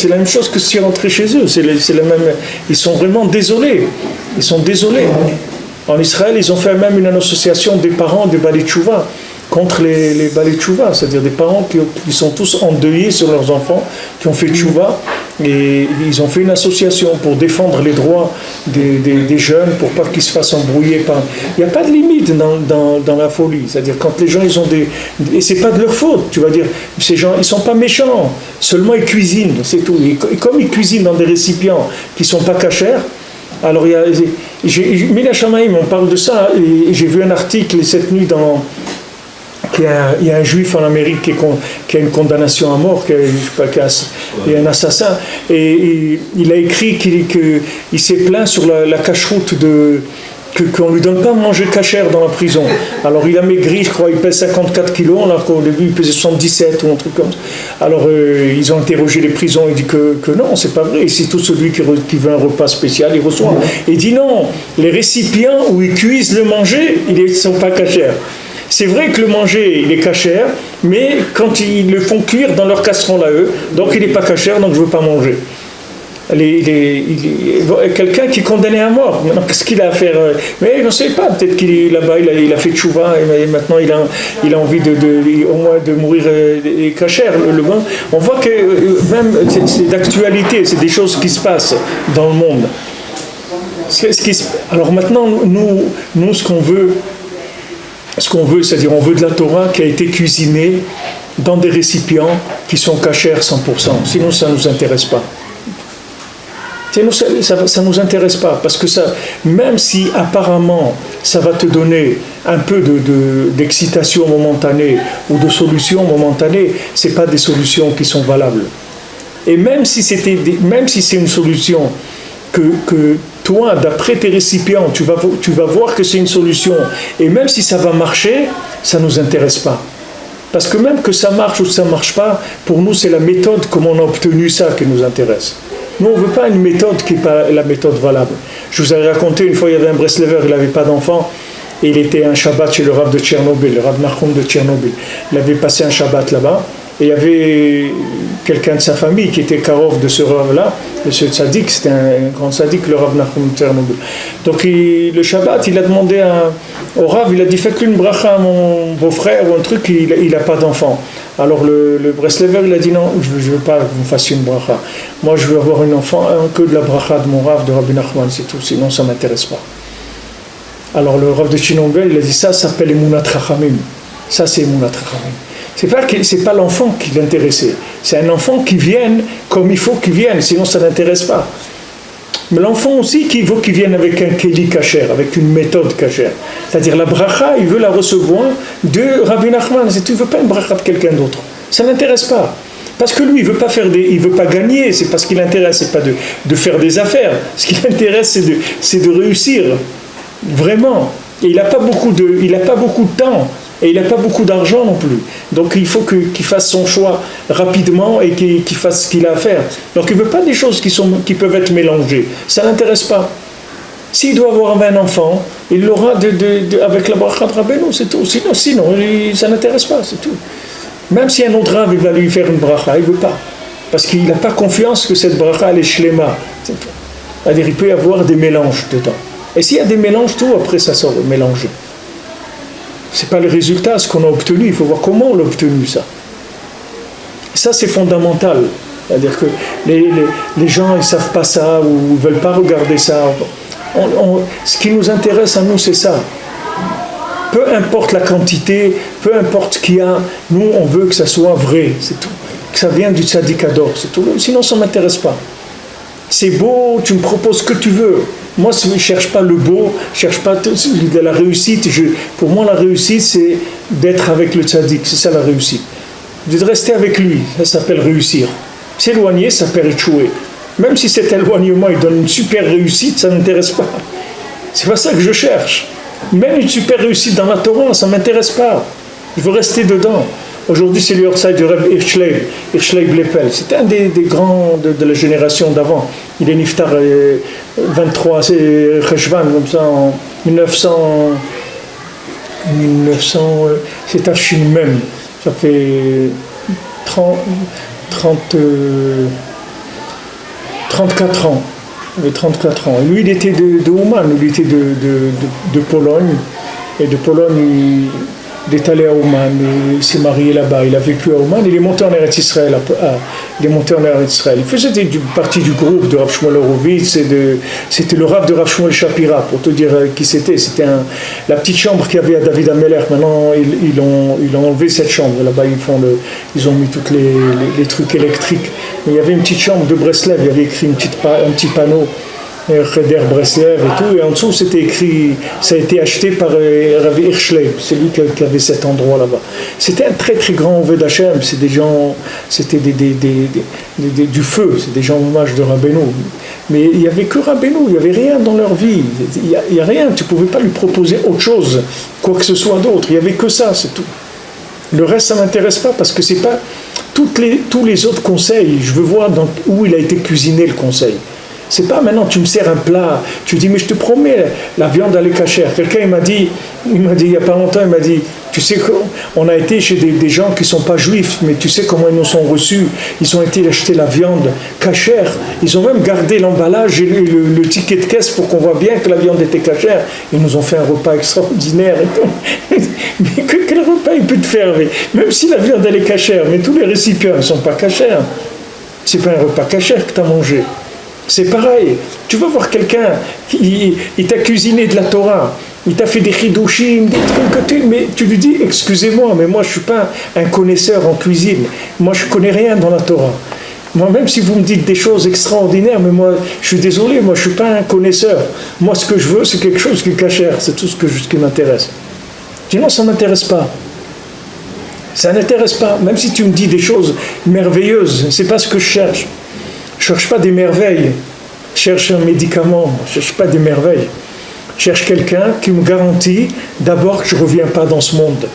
la même chose que si tu rentrais chez eux. C'est la même. Ils sont vraiment désolés. Ils sont désolés. En Israël, ils ont fait même une association des parents de Balei Tchouva contre les Balei Tchouva, c'est-à-dire des parents qui sont tous endeuillés sur leurs enfants, qui ont fait Tchouva, et ils ont fait une association pour défendre les droits des jeunes, pour pas qu'ils se fassent embrouiller par... Il n'y a pas de limite dans la folie, c'est-à-dire quand les gens, ils ont des... Et c'est pas de leur faute, tu vas dire, ces gens, ils sont pas méchants, seulement ils cuisinent, c'est tout. Et comme ils cuisinent dans des récipients qui sont pas cachers, alors il y a... Mina Shamaim, on parle de ça, et j'ai vu un article cette nuit il y a un juif en Amérique qui a une condamnation à mort, qui est un assassin, et il a écrit qu'il s'est plaint sur la cacheroute qu'on ne lui donne pas à manger cachère dans la prison. Alors il a maigri, je crois, il pèse 54 kilos, alors qu'au début il pesait 77 ou un truc comme ça. Alors ils ont interrogé les prisons, il dit que non, c'est pas vrai, c'est tout celui qui veut un repas spécial, il reçoit. Et il dit non, les récipients où ils cuisent le manger, ils ne sont pas cachères. C'est vrai que le manger, il est cachère, mais quand ils le font cuire dans leur casserole à eux, donc il n'est pas cachère, donc je ne veux pas manger. Quelqu'un qui est condamné à mort, qu'est-ce qu'il a à faire? Mais je ne sais pas, peut-être qu'il là-bas, il a fait tchouva, et maintenant il a envie au moins de mourir cachère. On voit que même c'est d'actualité, c'est des choses qui se passent dans le monde. Alors maintenant, nous ce qu'on veut, c'est-à-dire on veut de la Torah qui a été cuisinée dans des récipients qui sont cachers 100%. Sinon, ça ne nous intéresse pas. Sinon, ça ne nous intéresse pas. Parce que même si apparemment ça va te donner un peu d'excitation momentanée ou de solution momentanée, ce n'est pas des solutions qui sont valables. Et même si c'est une solution que toi, d'après tes récipients, tu vas voir que c'est une solution, et même si ça va marcher, ça ne nous intéresse pas. Parce que même que ça marche ou que ça ne marche pas, pour nous, c'est la méthode, comment on a obtenu ça, qui nous intéresse. Nous, on ne veut pas une méthode qui n'est pas la méthode valable. Je vous avais raconté, une fois, il y avait un Breslever, il n'avait pas d'enfant, et il était un Shabbat chez le Rav de Tchernobyl, le Rav Nachum de Tchernobyl. Il avait passé un Shabbat là-bas, et il y avait quelqu'un de sa famille qui était Karov de ce Rav-là, de ce tzaddik, c'était un grand tzaddik, le Rav Nachum de Tchernobyl. Donc le Shabbat, il a demandé au Rav, il a dit, faites-lui une bracha à mon beau-frère ou un truc, il n'a pas d'enfant. Alors le Breslever, il a dit, non, je ne veux pas que vous me fassiez une bracha. Moi, je veux avoir un enfant, que de la bracha de mon Rav, de Rabbi Nachman, c'est tout, sinon ça ne m'intéresse pas. Alors le Rav de Tchernobyl, il a dit, ça s'appelle Emunat Chachamim. Ça, c'est Emunat Chachamim. C'est pas l'enfant qui l'intéressait. C'est un enfant qui vienne comme il faut qu'il vienne, sinon ça n'intéresse pas. Mais l'enfant aussi, il veut qu'il vienne avec un keli kasher, avec une méthode kasher. C'est-à-dire la bracha, il veut la recevoir de Rabbi Nachman. Il ne veut pas une bracha de quelqu'un d'autre. Ça n'intéresse pas. Parce que lui, il ne veut pas gagner. C'est pas ce qui l'intéresse, c'est pas de faire des affaires. Ce qui l'intéresse, c'est de réussir. Vraiment. Et il n'a pas beaucoup de temps. Et il n'a pas beaucoup d'argent non plus. Donc il faut qu'il fasse son choix rapidement et qu'il fasse ce qu'il a à faire. Donc il ne veut pas des choses qui peuvent être mélangées. Ça ne l'intéresse pas. S'il doit avoir un enfant, il l'aura avec la bracha de Rabbeinu, c'est tout. Sinon ça n'intéresse pas, c'est tout. Même si un autre Rav va lui faire une bracha, il ne veut pas. Parce qu'il n'a pas confiance que cette bracha, elle est shlema. C'est tout. C'est-à-dire il peut y avoir des mélanges dedans. Et s'il y a des mélanges, tout après ça sort mélangé. Ce n'est pas le résultat, ce qu'on a obtenu, il faut voir comment on l'a obtenu ça. Ça c'est fondamental. C'est-à-dire que les gens, ils ne savent pas ça ou ils ne veulent pas regarder ça. Ce qui nous intéresse à nous, c'est ça. Peu importe la quantité, peu importe ce qu'il y a, nous, on veut que ça soit vrai, c'est tout. Que ça vienne du tzaddik Hador, c'est tout. Sinon, ça ne m'intéresse pas. C'est beau, tu me proposes ce que tu veux. Moi, je ne cherche pas le beau, je ne cherche pas de la réussite. Pour moi, la réussite, c'est d'être avec le tzaddik. C'est ça la réussite. De rester avec lui, ça s'appelle réussir. S'éloigner, ça s'appelle échouer. Même si cet éloignement, il donne une super réussite, ça ne m'intéresse pas. C'est pas ça que je cherche. Même une super réussite dans la Torah, ça ne m'intéresse pas. Je veux rester dedans. Aujourd'hui, c'est le Yortzeit du Reb Hirschleib Lepel. C'était un des grands de la génération d'avant. Il est niftar 23, c'est Cheshvan, comme ça, en 1900 c'est Tafshin même. Ça fait 34 ans. Il avait 34 ans. Et lui, il était de Ouman, il était de Pologne. Et de Pologne, il est allé à Ouman, il s'est marié là-bas, il a vécu à Ouman, il est monté en Eretz Israël. Il faisait partie du groupe de Rav Shmuel Horowitz, c'était le Rav de Rav Shmuel Shapira, pour te dire qui c'était. C'était la petite chambre qu'il y avait à David Ameller. Maintenant, ils ont enlevé cette chambre. Là-bas, ils ont mis tous les trucs électriques. Mais il y avait une petite chambre de Breslev, il y avait écrit un petit panneau. Cheder Breslev et tout, et en dessous c'était écrit, ça a été acheté par Rav Hirschleib, c'est lui qui avait cet endroit là-bas. C'était un très très grand Oved Hashem, c'est des gens, c'était du feu, c'est des gens hommage de Rabbeinu. Mais il n'y avait que Rabbeinu, il n'y avait rien dans leur vie, il n'y a rien, tu ne pouvais pas lui proposer autre chose, quoi que ce soit d'autre, il n'y avait que ça, c'est tout. Le reste ça ne m'intéresse pas parce que c'est pas tous les autres conseils, je veux voir où il a été cuisiné le conseil. C'est pas maintenant tu me sers un plat, tu dis mais je te promets la viande elle est cachère. Quelqu'un il m'a dit il y a pas longtemps, il m'a dit tu sais qu'on a été chez des gens qui sont pas juifs, mais tu sais comment ils nous sont reçus, ils ont été acheter la viande cachère, ils ont même gardé l'emballage et le ticket de caisse pour qu'on voit bien que la viande était cachère. Ils nous ont fait un repas extraordinaire et tout. Mais quel repas il peut te faire, même si la viande elle est cachère, mais tous les récipients ne sont pas cachères. C'est pas un repas cachère que tu as mangé. C'est pareil, tu vas voir quelqu'un, il t'a cuisiné de la Torah, il t'a fait des chidushim, des trucs, mais tu lui dis, excusez-moi, mais moi je ne suis pas un connaisseur en cuisine, moi je ne connais rien dans la Torah. Moi, même si vous me dites des choses extraordinaires, mais moi je suis désolé, moi je ne suis pas un connaisseur. Moi ce que je veux, c'est quelque chose qui est cachère, c'est tout ce qui m'intéresse. Je dis non, ça ne m'intéresse pas. Ça n'intéresse pas, même si tu me dis des choses merveilleuses, ce n'est pas ce que je cherche. Je ne cherche pas des merveilles, je cherche un médicament, je ne cherche pas des merveilles. Je cherche quelqu'un qui me garantit d'abord que je ne reviens pas dans ce monde.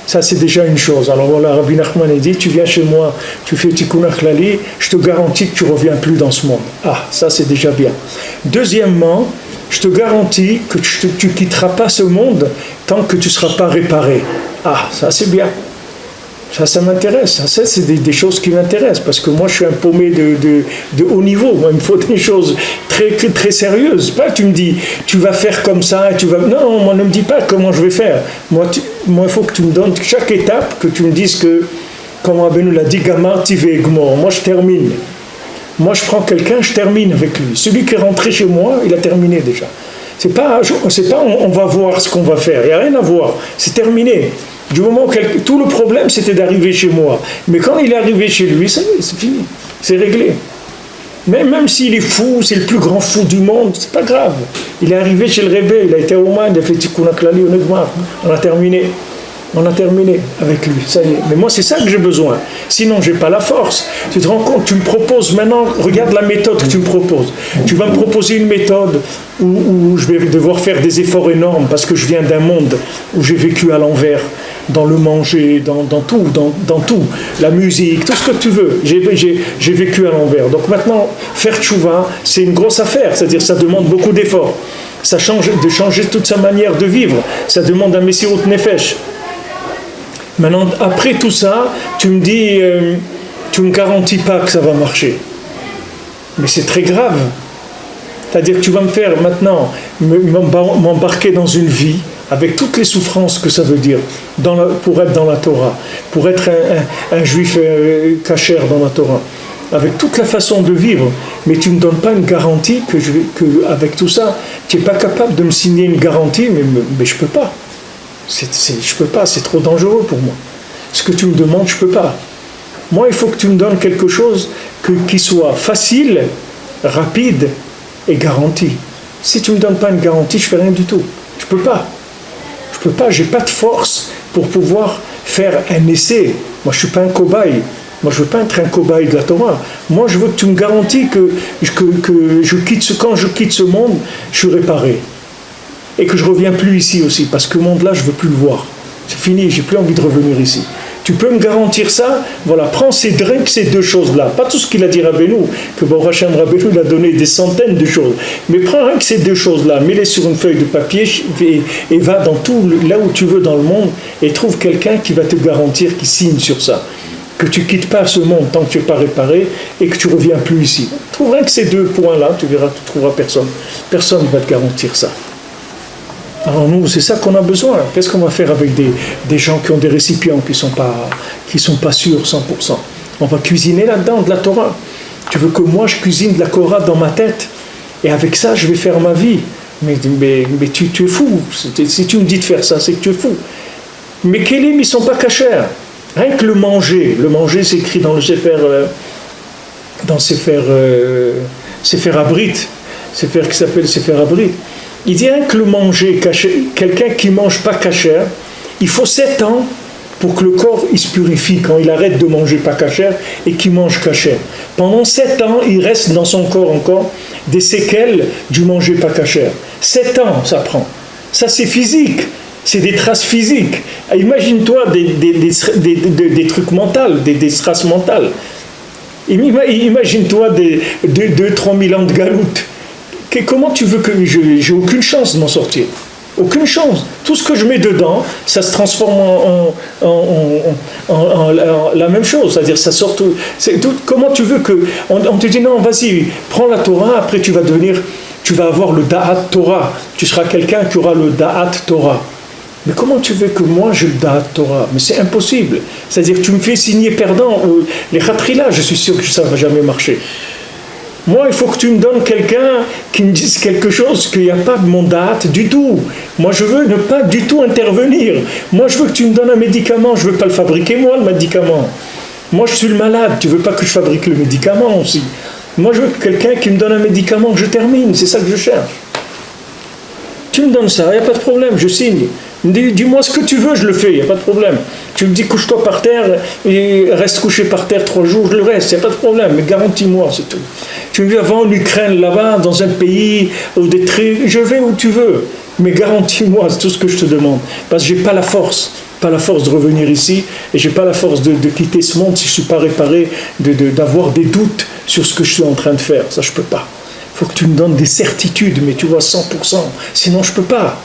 Ça, c'est déjà une chose. Alors voilà, Rabbi Nachman a dit, tu viens chez moi, tu fais Tikkun Achlali, je te garantis que tu ne reviens plus dans ce monde. Ah, ça c'est déjà bien. Deuxièmement, je te garantis que tu ne quitteras pas ce monde tant que tu ne seras pas réparé. Ah, ça c'est bien. Ça m'intéresse, ça c'est des choses qui m'intéressent, parce que moi je suis un paumé de haut niveau, moi il me faut des choses très, très sérieuses, pas tu me dis tu vas faire comme ça, et tu vas... Non, moi ne me dis pas comment je vais faire, moi il faut que tu me donnes chaque étape, que tu me dises que, comme Rabbeinu l'a dit, Gamar Tive Gmor, moi je termine, moi je prends quelqu'un, je termine avec lui, celui qui est rentré chez moi, il a terminé déjà, c'est pas on va voir ce qu'on va faire, il n'y a rien à voir, c'est terminé. Du moment où tout le problème c'était d'arriver chez moi, mais quand il est arrivé chez lui, ça y est, c'est fini, c'est réglé. Mais même s'il est fou, c'est le plus grand fou du monde, c'est pas grave. Il est arrivé chez le Rebbe, il a été au Oman, il a fait Tikkun Achlali au Negmar, on a terminé avec lui, ça y est. Mais moi c'est ça que j'ai besoin, sinon j'ai pas la force. Tu te rends compte, tu me proposes maintenant, regarde la méthode que tu me proposes. Tu vas me proposer une méthode où je vais devoir faire des efforts énormes parce que je viens d'un monde où j'ai vécu à l'envers, dans le manger, dans tout, la musique, tout ce que tu veux, j'ai vécu à l'envers. Donc maintenant, faire tchouva, c'est une grosse affaire, c'est-à-dire ça demande beaucoup d'efforts. Ça change de changer toute sa manière de vivre, ça demande un Messirut Nefesh. Maintenant, après tout ça, tu me dis, tu ne me garantis pas que ça va marcher. Mais c'est très grave. C'est-à-dire que tu vas me faire maintenant m'embarquer dans une vie avec toutes les souffrances que ça veut dire pour être dans la Torah, pour être un juif kasher dans la Torah, avec toute la façon de vivre, mais tu ne me donnes pas une garantie que avec tout ça, tu n'es pas capable de me signer une garantie, mais je ne peux pas. Je peux pas, c'est trop dangereux pour moi. Ce que tu me demandes, je ne peux pas. Moi, il faut que tu me donnes quelque chose qui soit facile, rapide et garanti. Si tu ne me donnes pas une garantie, je ne fais rien du tout. Je ne peux pas. Je n'ai pas de force pour pouvoir faire un essai. Moi, je ne suis pas un cobaye. Moi, je ne veux pas être un cobaye de la Torah. Moi, je veux que tu me garantis que quand je quitte ce monde, je suis réparé. Et que je ne reviens plus ici aussi, parce que ce monde-là, je ne veux plus le voir. C'est fini, je n'ai plus envie de revenir ici. Tu peux me garantir ça? Voilà, prends ces deux choses-là. Pas tout ce qu'il a dit Rabbeinu, que Baruch Hashem Rabbeinu il a donné des centaines de choses. Mais prends rien que ces deux choses-là, mets-les sur une feuille de papier et va dans là où tu veux dans le monde et trouve quelqu'un qui va te garantir, qui signe sur ça. Que tu ne quittes pas ce monde tant que tu n'es pas réparé et que tu ne reviens plus ici. Trouve rien que ces deux points-là, tu verras, tu ne trouveras personne. Personne ne va te garantir ça. Alors nous, c'est ça qu'on a besoin. Qu'est-ce qu'on va faire avec des gens qui ont des récipients qui sont pas sûrs 100%? On va cuisiner là-dedans de la Torah. Tu veux que moi je cuisine de la Torah dans ma tête et avec ça je vais faire ma vie? Mais tu es fou. Si tu me dis de faire ça, c'est que tu es fou. Mais Kélim, ils ne sont pas cachers. Rien que le manger c'est écrit dans le Sefer Abrit, Sefer qui s'appelle Sefer Abrit. Il dit rien que le manger, quelqu'un qui ne mange pas kasher, il faut 7 ans pour que le corps il se purifie quand il arrête de manger pas kasher et qu'il mange kasher. Pendant 7 ans, il reste dans son corps encore des séquelles du manger pas kasher. 7 ans, ça prend. Ça, c'est physique. C'est des traces physiques. Imagine-toi des trucs mentaux, des traces mentales. Imagine-toi 2-3 000 ans de galoute. Comment tu veux que j'ai aucune chance de m'en sortir? Aucune chance. Tout ce que je mets dedans, ça se transforme en la même chose. C'est-à-dire, ça sort tout. Comment tu veux que on te dit non, vas-y, prends la Torah. Après, tu vas avoir le Da'at Torah. Tu seras quelqu'un qui aura le Da'at Torah. Mais comment tu veux que moi j'ai le Da'at Torah? Mais c'est impossible. C'est-à-dire que tu me fais signer perdant. Les khatrila, je suis sûr que ça ne va jamais marcher. Moi, il faut que tu me donnes quelqu'un qui me dise quelque chose qu'il n'y a pas de mon date du tout. Moi, je veux ne pas du tout intervenir. Moi, je veux que tu me donnes un médicament. Je ne veux pas le fabriquer, moi, le médicament. Moi, je suis le malade. Tu ne veux pas que je fabrique le médicament aussi. Moi, je veux quelqu'un qui me donne un médicament que je termine. C'est ça que je cherche. Tu me donnes ça, il n'y a pas de problème, je signe. Dis-moi ce que tu veux, je le fais, il n'y a pas de problème. Tu me dis couche-toi par terre et reste couché par terre 3 jours, je le reste, il n'y a pas de problème, mais garantis-moi, c'est tout. Tu me dis avant en Ukraine, là-bas, dans un pays, où des trucs, je vais où tu veux, mais garantis-moi, c'est tout ce que je te demande. Parce que je n'ai pas la force de revenir ici, et je n'ai pas la force de quitter ce monde si je ne suis pas réparé, d'avoir des doutes sur ce que je suis en train de faire. Ça, je ne peux pas. Il faut que tu me donnes des certitudes, mais tu vois 100%, sinon je ne peux pas.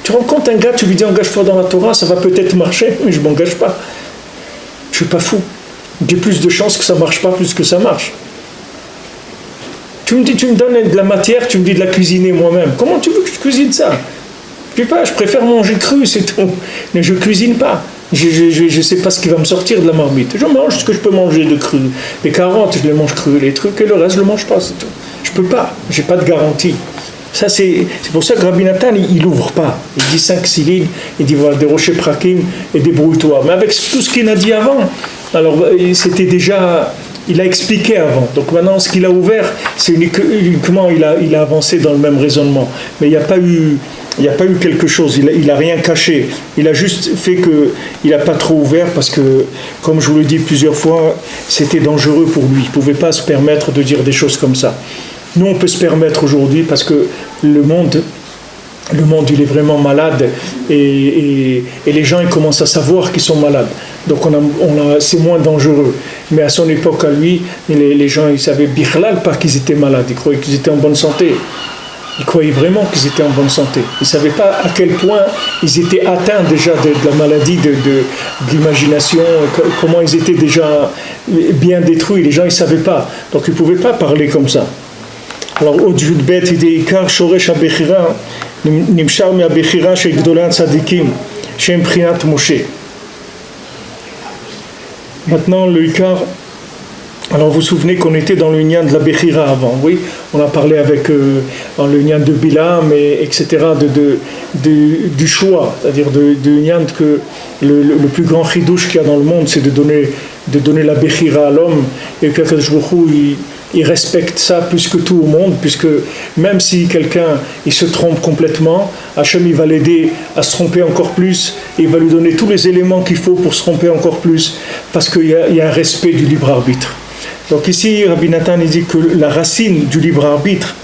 Tu rencontres un gars, tu lui dis engage-toi dans la Torah, ça va peut-être marcher, mais je ne m'engage pas. Je ne suis pas fou. J'ai plus de chances que ça ne marche pas plus que ça marche. Tu me donnes de la matière, tu me dis de la cuisiner moi-même. Comment tu veux que je cuisine ça? Je ne sais pas, je préfère manger cru, c'est tout. Mais je ne cuisine pas. Je ne sais pas ce qui va me sortir de la marmite. Je mange ce que je peux manger de cru. Les carottes, je les mange crues, les trucs, et le reste, je ne le mange pas, c'est tout. Je ne peux pas, je n'ai pas de garantie. Ça, c'est pour ça que Rabbi Nathan, il n'ouvre pas. Il dit 5 lignes, il dit voilà, des rochers prakim et débrouille-toi. Mais avec tout ce qu'il a dit avant, alors c'était déjà, il a expliqué avant. Donc maintenant, ce qu'il a ouvert, c'est uniquement, il a avancé dans le même raisonnement. Mais il n'y a pas eu quelque chose, il n'a rien caché. Il a juste fait qu'il n'a pas trop ouvert parce que, comme je vous l'ai dit plusieurs fois, c'était dangereux pour lui. Il ne pouvait pas se permettre de dire des choses comme ça. Nous, on peut se permettre aujourd'hui parce que le monde, il est vraiment malade et les gens, ils commencent à savoir qu'ils sont malades. Donc, c'est moins dangereux. Mais à son époque, à lui, les gens, ils savaient bichlal pas qu'ils étaient malades. Ils croyaient qu'ils étaient en bonne santé. Ils croyaient vraiment qu'ils étaient en bonne santé. Ils ne savaient pas à quel point ils étaient atteints déjà de la maladie, de l'imagination, comment ils étaient déjà bien détruits. Les gens, ils ne savaient pas. Donc, ils ne pouvaient pas parler comme ça. Alors, au Judbet, il dit Ikar Shoresh HaBechira, נמשל מהבחירה של גדולי הצדיקים, שהם בחינת משה. Maintenant, le Icar. Alors vous vous souvenez qu'on était dans le Nyan de la Bechira avant, oui. On a parlé avec le Nyan de Bilam, etc. Du choix, c'est-à-dire du Nyan que le plus grand chidouche qu'il y a dans le monde, c'est de donner la Bechira à l'homme, et que Kadosh Baruch Hu, il respecte ça plus que tout au monde, puisque même si quelqu'un il se trompe complètement, Hachem il va l'aider à se tromper encore plus, et il va lui donner tous les éléments qu'il faut pour se tromper encore plus, parce qu'il y a un respect du libre arbitre. Donc ici, Rabbi Nathan il dit que la racine du libre arbitre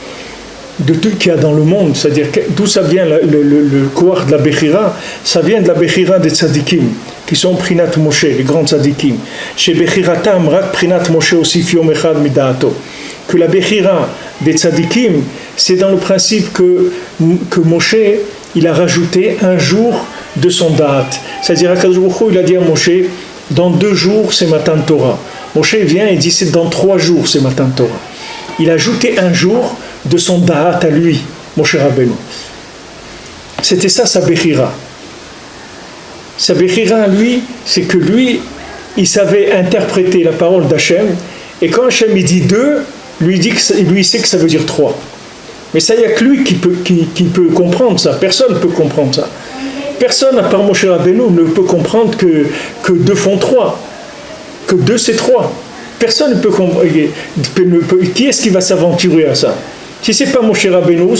de tout qu'il y a dans le monde, c'est-à-dire d'où ça vient le kouach de la Bechira, ça vient de la Bechira des tzadikim, qui sont Prinat Moshe, les grands tzadikim. Chez Bechiratam, Rak Prinat Moshe aussi Fiom Echad Midaato. Que la Bechira des tzadikim, c'est dans le principe que Moshe, il a rajouté un jour de son date. C'est-à-dire, Akadosh Baruch Hu, il a dit à Moshe, dans 2 jours, c'est Matan Torah. Moshe vient et dit, c'est dans 3 jours, c'est Matan Torah. Il a ajouté un jour de son da'at à lui, Moshe Rabbeinu. C'était ça sa Bechira. Sa Bechira à lui, c'est que lui, il savait interpréter la parole d'Hachem, et quand Hachem il dit 2, lui il sait que ça veut dire 3. Mais ça, il n'y a que lui qui peut comprendre ça. Personne ne peut comprendre ça. Personne, à part Moshe Rabbeinu, ne peut comprendre que 2 font 3. Que 2 c'est 3. Personne ne peut comprendre. Qui est-ce qui va s'aventurer à ça? Si c'est pas Moshe Rabbeinu,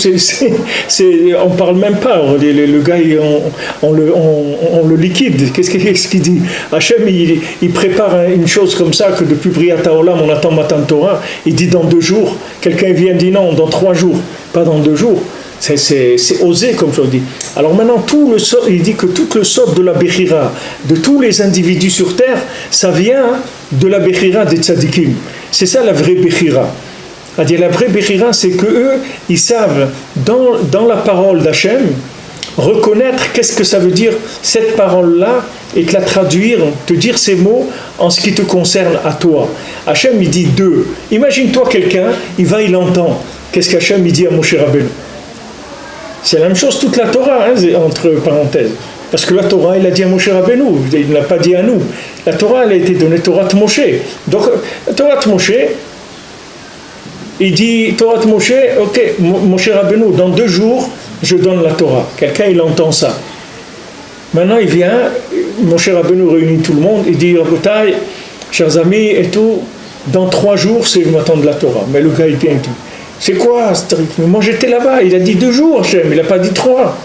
on parle même pas. Le gars, on le liquide. Qu'est-ce qu'il dit? Hachem, il prépare une chose comme ça que depuis Briat Haolam, on attend Matan Torah. Il dit dans 2 jours. Quelqu'un vient et dit non, dans 3 jours, pas dans 2 jours. C'est osé comme je dis. Alors maintenant, il dit que tout le sort de la Bechira, de tous les individus sur terre, ça vient de la Bechira des tzadikim. C'est ça la vraie Bechira. C'est-à-dire la vraie Bechira, c'est qu'eux, ils savent, dans la parole d'Hachem, reconnaître qu'est-ce que ça veut dire cette parole-là, et te la traduire, te dire ces mots en ce qui te concerne à toi. Hachem, il dit 2. Imagine-toi quelqu'un, il entend. Qu'est-ce qu'Hachem, il dit à Moshe Rabbeinu? C'est la même chose toute la Torah, entre parenthèses. Parce que la Torah, il a dit à Moshe Rabbeinu, il ne l'a pas dit à nous. La Torah, elle a été donnée Torah de Moshe. Donc, la Torah de Moshe, il dit, Torah de Moshe, ok, Moshe Rabbeinu, dans 2 jours, je donne la Torah. Quelqu'un, il entend ça. Maintenant, il vient, Moshe Rabbeinu réunit tout le monde, il dit, Rabotai, chers amis, et tout, dans 3 jours, c'est le matin de la Torah. Mais le gars, il vient et tout. C'est quoi ce truc? Mais moi j'étais là-bas, il a dit 2 jours, Hachem, il n'a pas dit 3.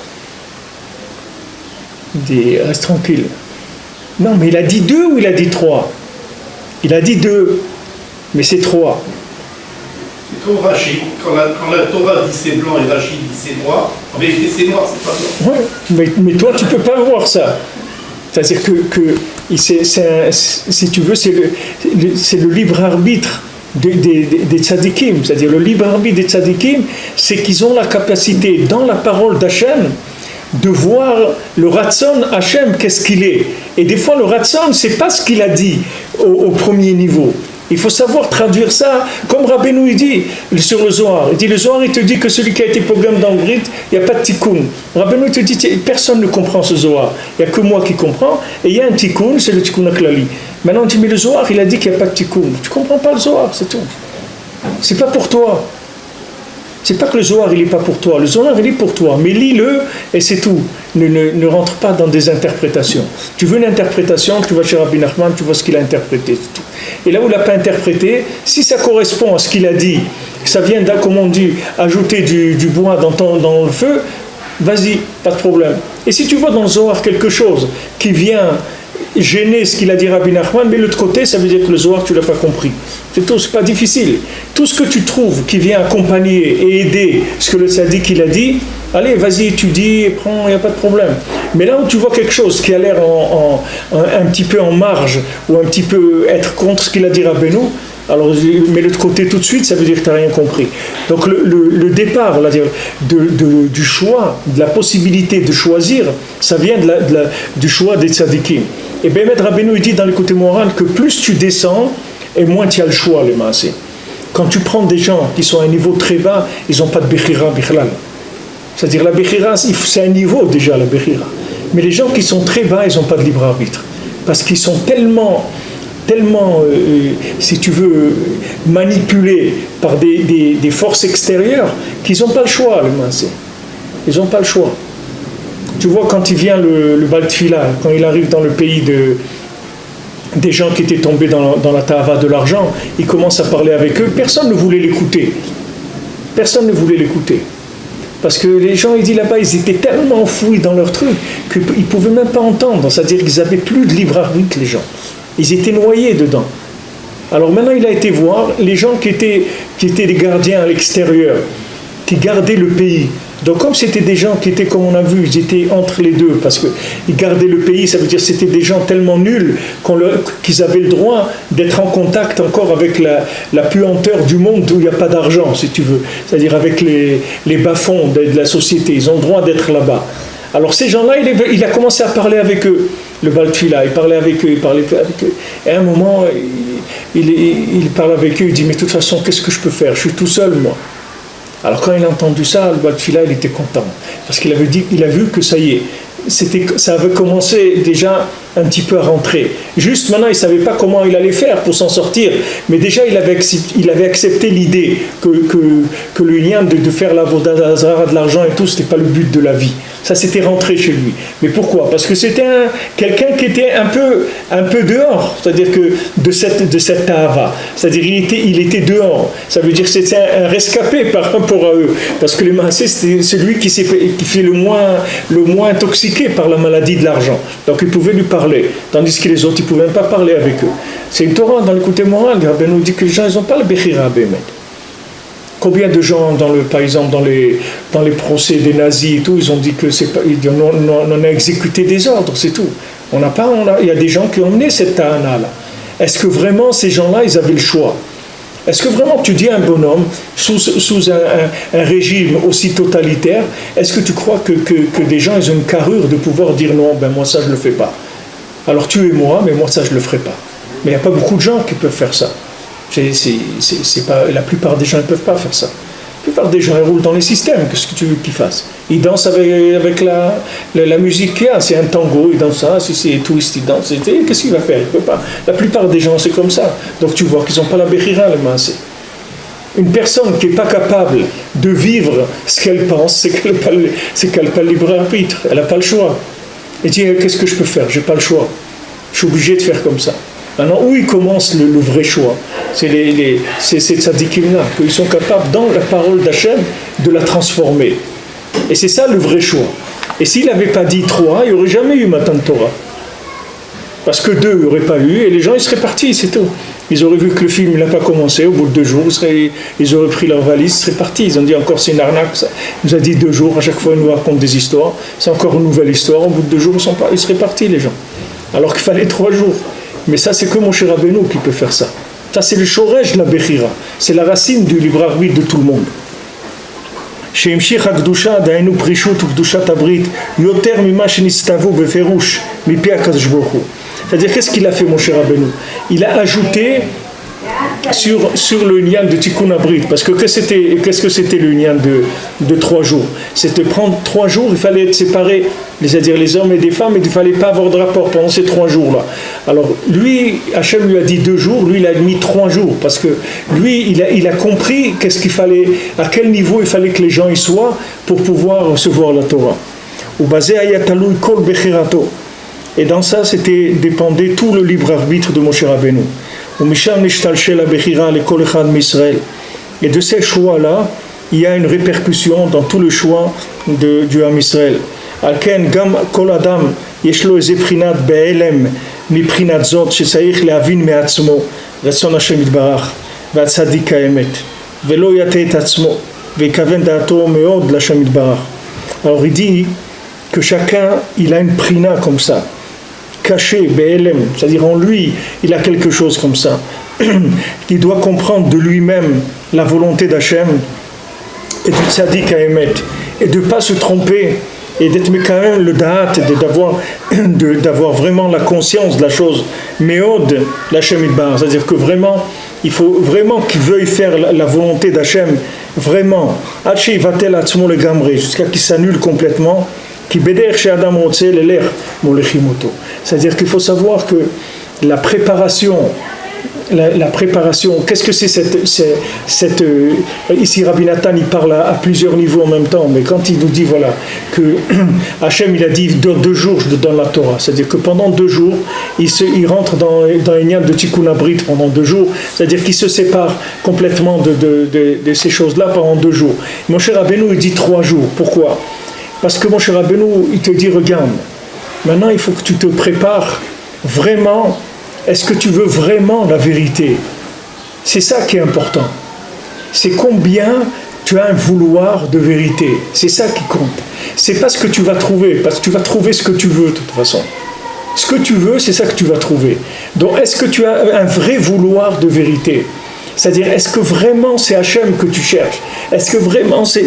Il dit, reste tranquille. Non, mais il a dit 2 ou il a dit 3? Il a dit 2, mais c'est 3. C'est trop Rachid. Quand la Torah dit c'est blanc et Rachid dit c'est noir, en vérité c'est noir, c'est pas blanc. Ouais, mais toi tu ne peux pas voir ça. C'est-à-dire que si tu veux, c'est le libre arbitre des tzadikim, c'est-à-dire le libre arbitre des tzadikim, c'est qu'ils ont la capacité dans la parole d'Hachem de voir le Ratzon Hachem, qu'est-ce qu'il est. Et des fois le Ratzon, c'est pas ce qu'il a dit au premier niveau. Il faut savoir traduire ça, comme Rabbeinu il dit sur le Zohar. Il dit, le Zohar, il te dit que celui qui a été pogam dans le Brit, il n'y a pas de tikkun. Rabbeinu il te dit, personne ne comprend ce Zohar. Il n'y a que moi qui comprends. Et il y a un tikkun, c'est le tikkun aklali. Maintenant, on dit, mais le Zohar, il a dit qu'il n'y a pas de tikkun. Tu ne comprends pas le Zohar, c'est tout. C'est pas pour toi. C'est pas que le Zohar, il n'est pas pour toi. Le Zohar, il est pour toi. Mais lis-le et c'est tout. Ne rentre pas dans des interprétations. Tu veux une interprétation, tu vas chez Rabbi Nachman, tu vois ce qu'il a interprété. C'est tout. Et là où il n'a pas interprété, si ça correspond à ce qu'il a dit, ça vient, comme on dit, ajouter du bois dans le feu, vas-y, pas de problème. Et si tu vois dans le Zohar quelque chose qui vient gêner ce qu'il a dit Rabbi Nachman, mais de l'autre côté, ça veut dire que le Zohar, tu ne l'as pas compris. C'est tout, c'est pas difficile. Tout ce que tu trouves qui vient accompagner et aider ce que le tzaddik il a dit, allez, vas-y, étudie, prends, il n'y a pas de problème. Mais là où tu vois quelque chose qui a l'air un petit peu en marge, ou un petit peu être contre ce qu'il a dit Rabbeinu, alors mets-le de côté tout de suite, ça veut dire que tu n'as rien compris. Donc le départ, on va dire, du choix, de la possibilité de choisir, ça vient du choix des tzadikim. Et Bémet Rabbeinu dit dans le côté moral que plus tu descends, et moins tu as le choix, les maasés. Quand tu prends des gens qui sont à un niveau très bas, ils n'ont pas de bechira bichlal. C'est-à-dire la Bechira, c'est un niveau déjà la Bechira. Mais les gens qui sont très bas, ils n'ont pas de libre arbitre. Parce qu'ils sont tellement si tu veux, manipulés par des forces extérieures qu'ils n'ont pas le choix, le Maasé. Ils n'ont pas le choix. Tu vois, quand il vient le Baal Tfila, quand il arrive dans le pays des gens qui étaient tombés dans la Tahava de l'argent, il commence à parler avec eux, personne ne voulait l'écouter. Personne ne voulait l'écouter. Parce que les gens, il dit là-bas, ils étaient tellement enfouis dans leur truc qu'ils ne pouvaient même pas entendre. C'est-à-dire qu'ils n'avaient plus de libre arbitre, les gens. Ils étaient noyés dedans. Alors maintenant, il a été voir les gens qui étaient les gardiens à l'extérieur, qui gardaient le pays. Donc comme c'était des gens qui étaient, comme on a vu, ils étaient entre les deux, parce qu'ils gardaient le pays, ça veut dire que c'était des gens tellement nuls qu'ils avaient le droit d'être en contact encore avec la puanteur du monde où il n'y a pas d'argent, si tu veux. C'est-à-dire avec les bas-fonds de la société. Ils ont le droit d'être là-bas. Alors ces gens-là, il a commencé à parler avec eux. Le Baal Tfila, il parlait avec eux, Et à un moment, il parle avec eux, il dit, mais de toute façon, qu'est-ce que je peux faire? Je suis tout seul, moi. Alors quand il a entendu ça, le Baal Tfila, il était content. Parce qu'il a vu que ça y est, ça avait commencé déjà un petit peu à rentrer. Juste maintenant, il ne savait pas comment il allait faire pour s'en sortir. Mais déjà, il avait accepté l'idée que le Inyan de faire la Avodat Zara de l'argent et tout, ce n'était pas le but de la vie. Ça s'était rentré chez lui. Mais pourquoi? Parce que c'était quelqu'un qui était un peu dehors, c'est-à-dire que de cette tahava. C'est-à-dire il était dehors. Ça veut dire que c'était un rescapé par rapport à eux. Parce que les Maasé, c'est celui qui fait le moins intoxiqué par la maladie de l'argent. Donc il pouvait lui parler. Tandis que les autres, ils ne pouvaient même pas parler avec eux. C'est une Torah dans le côté moral. Rabbi nous dit que les gens, ils n'ont pas le Bechira Bémet. Combien de gens, par exemple, dans les procès des nazis et tout, ils ont dit que on a exécuté des ordres, c'est tout. Il y a des gens qui ont mené cette tahana-là. Est-ce que vraiment ces gens-là, ils avaient le choix? Est-ce que vraiment tu dis à un bonhomme, sous un régime aussi totalitaire, est-ce que tu crois que des gens, ils ont une carrure de pouvoir dire non, ben moi ça je le fais pas. Alors tuez-moi, mais moi ça je le ferai pas. Mais il n'y a pas beaucoup de gens qui peuvent faire ça. C'est pas, la plupart des gens ne peuvent pas faire ça. La plupart des gens ils roulent dans les systèmes. Qu'est-ce que tu veux qu'ils fassent? Ils dansent avec la musique qu'il y a. C'est un tango, ils dansent ça. Si c'est twist, ils dansent. Qu'est-ce qu'il va faire? Il peut pas. La plupart des gens, c'est comme ça. Donc tu vois qu'ils n'ont pas la Bechira, le Maasé. Une personne qui n'est pas capable de vivre ce qu'elle pense, c'est qu'elle n'a pas le libre arbitre. Elle n'a pas le choix. Elle dit, qu'est-ce que je peux faire? Je n'ai pas le choix. Je suis obligé de faire comme ça. Maintenant, où il commence le vrai choix? C'est ces tzadikim-là, qu'ils sont capables, dans la parole d'Hachem, de la transformer. Et c'est ça le vrai choix. Et s'il n'avait pas dit 3, il n'y aurait jamais eu Matan Torah. Parce que 2, il n'y aurait pas eu, et les gens, ils seraient partis, c'est tout. Ils auraient vu que le film n'a pas commencé, au bout de 2 jours, ils auraient pris leur valise, ils seraient partis. Ils ont dit encore, c'est une arnaque, ça. Il nous a dit 2 jours, à chaque fois, il nous raconte des histoires. C'est encore une nouvelle histoire, au bout de 2 jours, ils seraient partis, les gens. Alors qu'il fallait 3 jours. Mais ça, c'est que Moshe Rabbeinu qui peut faire ça. Ça, c'est le shoresh de la Bechira. C'est la racine du libre arbitre de tout le monde. שהמשיך הקדושה, דהיינו פרישות וקדושת הברית, יותר ממה שנסתוו בפירוש מפי הקדוש ברוך הוא. C'est-à-dire, qu'est-ce qu'il a fait, Moshe Rabbeinu? Il a ajouté sur le Inyan de Tikkun Abrit, parce que qu'est-ce que c'était le Inyan de 3 jours? C'était prendre 3 jours, il fallait être séparés, c'est-à-dire les hommes et des femmes, et il ne fallait pas avoir de rapport pendant ces 3 jours-là. Alors lui, Hachem lui a dit 2 jours, lui il a mis 3 jours, parce que lui il a compris qu'est-ce qu'il fallait, à quel niveau il fallait que les gens y soient pour pouvoir recevoir la Torah. Et dans ça, dépendait tout le libre arbitre de Moshe Rabbeinu. Et de ces choix-là, il y a une répercussion dans tout le choix du Ham Israël. Alken gam kol adam yesh lo eze prinat be'elem miprinat zot shetzarich lehavin me'atzmo ratzon Hashem yitbarach ve'atzadik ha'emet ve'lo yate et atzmo ve'yikaven da'ato me'od l'Hashem yitbarach. Alors il dit que chacun il a une prina comme ça, caché, BLM, c'est-à-dire en lui, il a quelque chose comme ça. Il doit comprendre de lui-même la volonté d'Hachem et du tzaddik Haemet, et de ne pas se tromper, et d'être mais quand même le da'at, d'avoir vraiment la conscience de la chose, me'od l'Hachem Yitbarach, c'est-à-dire que vraiment, il faut vraiment qu'il veuille faire la volonté d'Hachem vraiment, jusqu'à qu'il s'annule complètement, c'est-à-dire qu'il faut savoir que la préparation, qu'est-ce que c'est ici Rabbi Nathan il parle à plusieurs niveaux en même temps, mais quand il nous dit voilà que Hachem il a dit dans 2 jours je te donne la Torah, c'est-à-dire que pendant 2 jours il rentre dans les niam de Tikkun Abrit pendant 2 jours, c'est-à-dire qu'il se sépare complètement de ces choses-là pendant 2 jours. Moshe Rabbeinu il dit 3 jours, pourquoi? Parce que Moshe Rabbeinu il te dit regarde, maintenant il faut que tu te prépares vraiment. Est-ce que tu veux vraiment la vérité? C'est ça qui est important. C'est combien tu as un vouloir de vérité. C'est ça qui compte. C'est pas ce que tu vas trouver, parce que tu vas trouver ce que tu veux de toute façon. Ce que tu veux, c'est ça que tu vas trouver. Donc, est-ce que tu as un vrai vouloir de vérité? C'est-à-dire, est-ce que vraiment c'est Hachem que tu cherches? Est-ce que vraiment c'est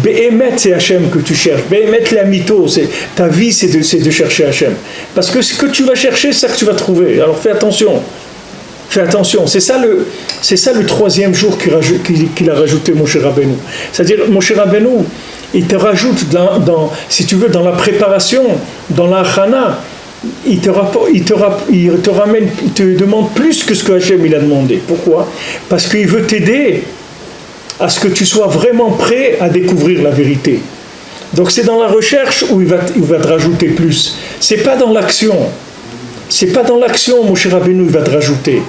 Béhémet, c'est Hachem que tu cherches? Béhémet, la mytho, ta vie, c'est de chercher Hachem. Parce que ce que tu vas chercher, c'est ça que tu vas trouver. Alors fais attention. Fais attention. C'est ça le 3e jour qu'il a rajouté Moshe Rabbeinu. C'est-à-dire, Moshe Rabbeinu, il te rajoute, si tu veux, dans la préparation, dans la chana, il te demande plus que ce que Hachem il a demandé. Pourquoi? Parce qu'il veut t'aider à ce que tu sois vraiment prêt à découvrir la vérité. Donc c'est dans la recherche où il va te rajouter plus. C'est pas dans l'action. C'est pas dans l'action, Moshe Rabbeinu, il va te rajouter.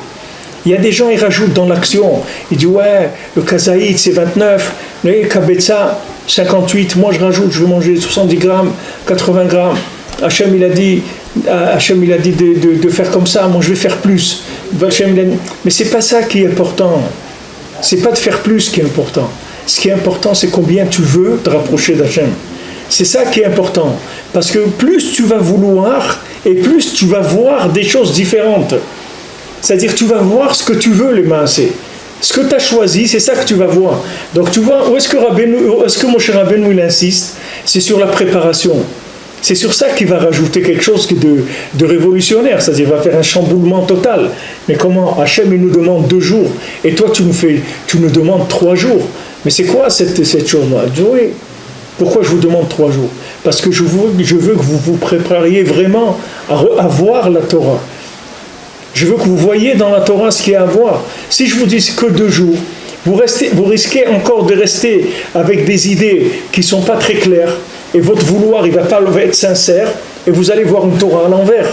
Il y a des gens, ils rajoutent dans l'action. Ils disent ouais, le kazaïd c'est 29, le kabetza 58, moi je rajoute, je vais manger 70 grammes, 80 grammes. Hachem il a dit de faire comme ça, moi je vais faire plus. Mais c'est pas ça qui est important. C'est pas de faire plus qui est important. Ce qui est important, c'est combien tu veux te rapprocher d'Hachem. C'est ça qui est important. Parce que plus tu vas vouloir, et plus tu vas voir des choses différentes. C'est-à-dire tu vas voir ce que tu veux, les maaseh. Ce que tu as choisi, c'est ça que tu vas voir. Donc tu vois, où est-ce que Moshe Rabbeinu il insiste? C'est sur la préparation. C'est sur ça qu'il va rajouter quelque chose de révolutionnaire, c'est-à-dire il va faire un chamboulement total. Mais comment? Hachem il nous demande 2 jours, et toi tu nous demandes 3 jours. Mais c'est quoi cette chose-là? Oui. Pourquoi je vous demande 3 jours? Parce que je veux que vous vous prépariez vraiment à voir la Torah. Je veux que vous voyiez dans la Torah ce qu'il y a à voir. Si je vous dis que 2 jours, vous risquez encore de rester avec des idées qui ne sont pas très claires, et votre vouloir, il ne va pas être sincère, et vous allez voir une Torah à l'envers.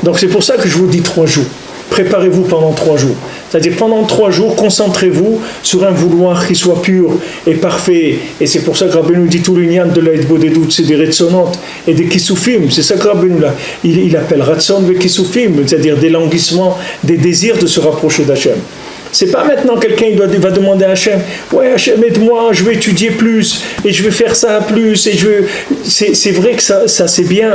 Donc c'est pour ça que je vous dis 3 jours. Préparez-vous pendant 3 jours. C'est-à-dire pendant 3 jours, concentrez-vous sur un vouloir qui soit pur et parfait. Et c'est pour ça que Rabbeinu dit tout l'union de l'aide bodedut, c'est des retsonantes et des kisufim. C'est ça que Rabbeinu il appelle ratson ve kisufim, c'est-à-dire des languissements, des désirs de se rapprocher d'Hachem. C'est pas maintenant quelqu'un va demander à Hachem, ouais Hachem aide-moi, je vais étudier plus et je vais faire ça plus et c'est vrai que ça c'est bien,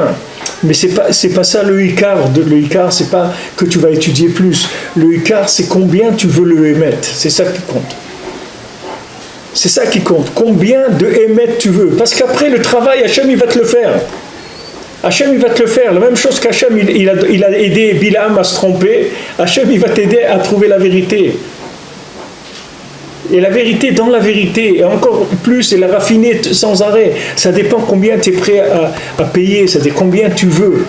mais c'est pas ça le ikar. Le ikar c'est pas que tu vas étudier plus. Le ikar c'est combien tu veux le émettre. C'est ça qui compte. C'est ça qui compte. Combien de émettre tu veux. Parce qu'après le travail Hachem il va te le faire. Hachem il va te le faire. La même chose qu'Hachem il a aidé Bilam à se tromper. Hachem il va t'aider à trouver la vérité. Et la vérité dans la vérité, et encore plus, et la raffiner sans arrêt. Ça dépend combien tu es prêt à payer, ça dépend combien tu veux.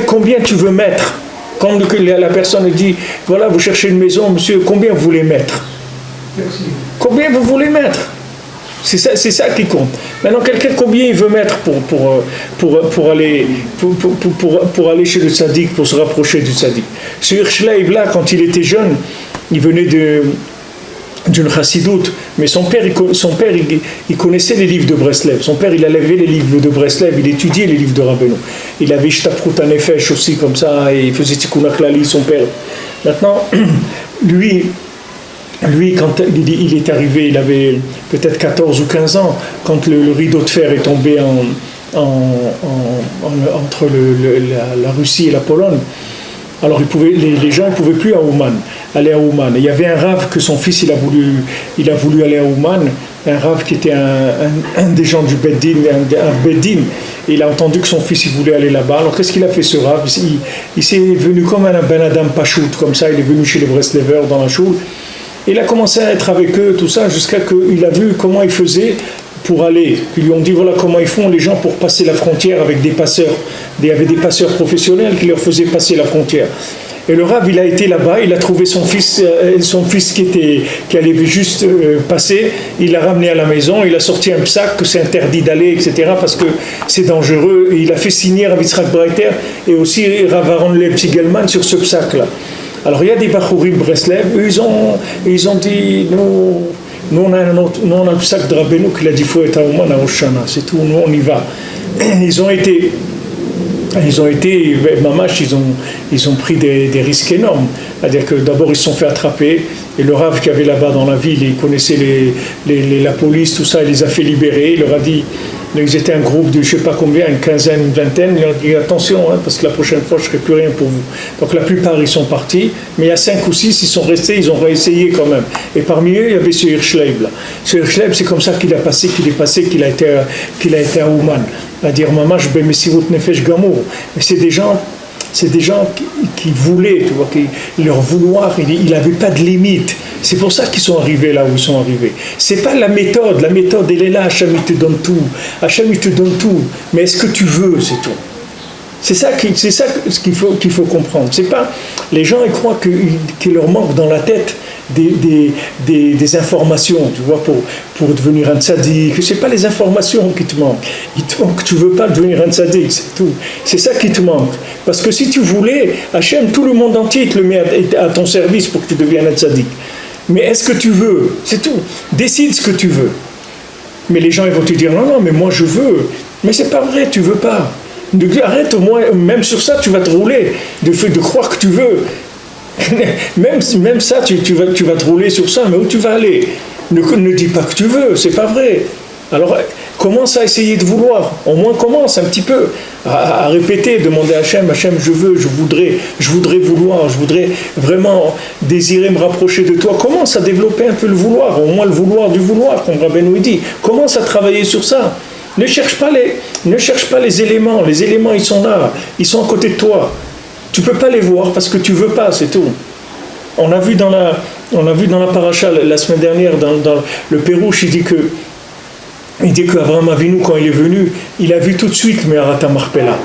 Combien tu veux mettre. Quand la personne dit, voilà, vous cherchez une maison, monsieur, combien vous voulez mettre? Merci. Combien vous voulez mettre? C'est ça qui compte. Maintenant, quelqu'un, combien il veut mettre pour aller chez le tzaddik, pour se rapprocher du tzaddik. Ce Hirshleib là, quand il était jeune, il venait d'une chassidoute, mais son père il connaissait les livres de Breslev. Son père il a levé les livres de Breslev, il étudiait les livres de Rabbeinu. Il avait Ishtaprut HaNefesh aussi comme ça, et il faisait Tikkun HaKlali, son père. Maintenant, lui quand il est arrivé, il avait peut-être 14 ou 15 ans, quand le rideau de fer est tombé entre la Russie et la Pologne. Alors les gens ne pouvaient plus aller à Ouman. Il y avait un rave que son fils il a voulu aller à Ouman, un rave qui était un des gens du Beddin, un Beddin. Et il a entendu que son fils il voulait aller là-bas. Alors qu'est-ce qu'il a fait ce rave? Il s'est venu comme un Ben Adam Pachout, comme ça il est venu chez les Breslevers dans la choule. Il a commencé à être avec eux, tout ça, jusqu'à qu'il a vu comment ils faisaient pour aller. Ils lui ont dit voilà comment ils font les gens pour passer la frontière avec des passeurs. Il y avait des passeurs professionnels qui leur faisaient passer la frontière. Et le Rav, il a été là-bas, il a trouvé son fils qui allait juste passer, il l'a ramené à la maison, il a sorti un sac que c'est interdit d'aller, etc., parce que c'est dangereux. Et il a fait signer Rav Yitzhak Breiter et aussi Rav Aaron Leib Sigelman sur ce sac-là. Alors il y a des Bachourim Breslev, ils ont dit, nous on a le sac de Rabbeinu qu'il a dit faut être à Ouman à Oshana, c'est tout, nous on y va. Ils ont été mamash, ils ont pris des risques énormes. C'est-à-dire que d'abord ils se sont fait attraper, et le Rav qui avait là-bas dans la ville, il connaissait la police, tout ça, il les a fait libérer, il leur a dit, ils étaient un groupe de je ne sais pas combien, une quinzaine, une vingtaine, il leur a dit attention, hein, parce que la prochaine fois je ne ferai plus rien pour vous. Donc la plupart ils sont partis, mais il y a 5 ou 6, ils sont restés, ils ont réessayé quand même. Et parmi eux, il y avait ce Hirschleib là. Ce Hirschleib, c'est comme ça qu'il a été à Ouman. À dire mamash bemesirut nefesh gamour. Mais c'est des gens qui voulaient, tu vois, leur vouloir, il n'avait pas de limite. C'est pour ça qu'ils sont arrivés là où ils sont arrivés. C'est pas la méthode elle est là, Hachem il te donne tout. Hachem il te donne tout. Mais est-ce que tu veux, c'est tout. C'est ça qu'il faut comprendre. C'est pas, les gens ils croient qu'il leur manque dans la tête des informations, tu vois, pour devenir un tzaddik. C'est pas les informations qui te manquent. Il te manque, tu veux pas devenir un tzaddik, c'est tout. C'est ça qui te manque. Parce que si tu voulais, Hachem, tout le monde entier te le met à ton service pour que tu deviennes un tzaddik. Mais est-ce que tu veux? C'est tout. Décide ce que tu veux. Mais les gens ils vont te dire non, mais moi je veux. Mais c'est pas vrai, tu veux pas. Arrête au moins, même sur ça tu vas te rouler, de croire que tu veux. Même ça, tu vas te rouler sur ça, mais où tu vas aller? Ne dis pas que tu veux, c'est pas vrai. Alors commence à essayer de vouloir, au moins commence un petit peu à répéter, demander à Hachem, je voudrais vouloir, je voudrais vraiment désirer me rapprocher de toi. Commence à développer un peu le vouloir, au moins le vouloir du vouloir, comme Rabbeinu dit. Commence à travailler sur ça. Ne cherche pas les éléments ils sont là, ils sont à côté de toi. Tu ne peux pas les voir parce que tu ne veux pas, c'est tout. On a vu dans la paracha la semaine dernière, dans le Pérouche, il dit qu'Avraham Avinu, quand il est venu, il a vu tout de suite Me'arat HaMachpelah.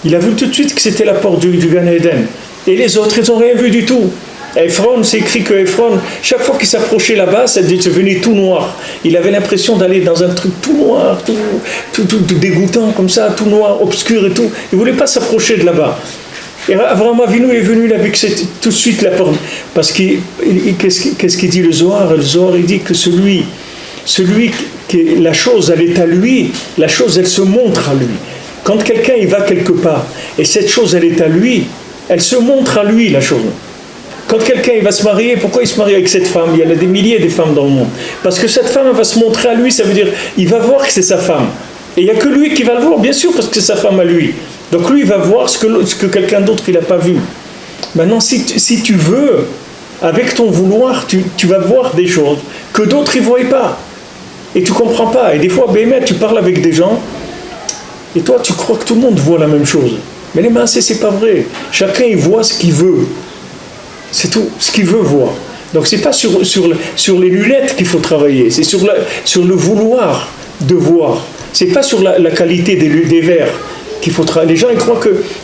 Il a vu tout de suite que c'était la porte du Gan Eden. Et les autres, ils n'ont rien vu du tout. Ephron, c'est écrit que Ephron, chaque fois qu'il s'approchait là-bas, ça devenait tout noir. Il avait l'impression d'aller dans un truc tout noir, tout dégoûtant, comme ça, tout noir, obscur et tout. Il ne voulait pas s'approcher de là-bas. Et Avraham Avinu est venu, il a vu que c'était tout de suite la porte. Parce qu'est-ce qu'il dit le Zohar? Le Zohar, il dit que celui que la chose, elle est à lui, la chose, elle se montre à lui. Quand quelqu'un, il va quelque part, et cette chose, elle est à lui, elle se montre à lui, la chose. Quand quelqu'un il va se marier, pourquoi il se marie avec cette femme? Il y en a des milliers de femmes dans le monde. Parce que cette femme elle va se montrer à lui, ça veut dire il va voir que c'est sa femme. Et il n'y a que lui qui va le voir, bien sûr, parce que c'est sa femme à lui. Donc lui, il va voir ce que quelqu'un d'autre il n'a pas vu. Maintenant, si tu veux, avec ton vouloir, tu vas voir des choses que d'autres ils ne voient pas. Et tu ne comprends pas. Et des fois, tu parles avec des gens, et toi, tu crois que tout le monde voit la même chose. Mais les mains, c'est pas vrai. Chacun, il voit ce qu'il veut. C'est tout, ce qu'il veut voir. Donc c'est pas sur les lunettes qu'il faut travailler, c'est sur le vouloir de voir. C'est pas sur la qualité des verres qu'il faut travailler. Les gens ils croient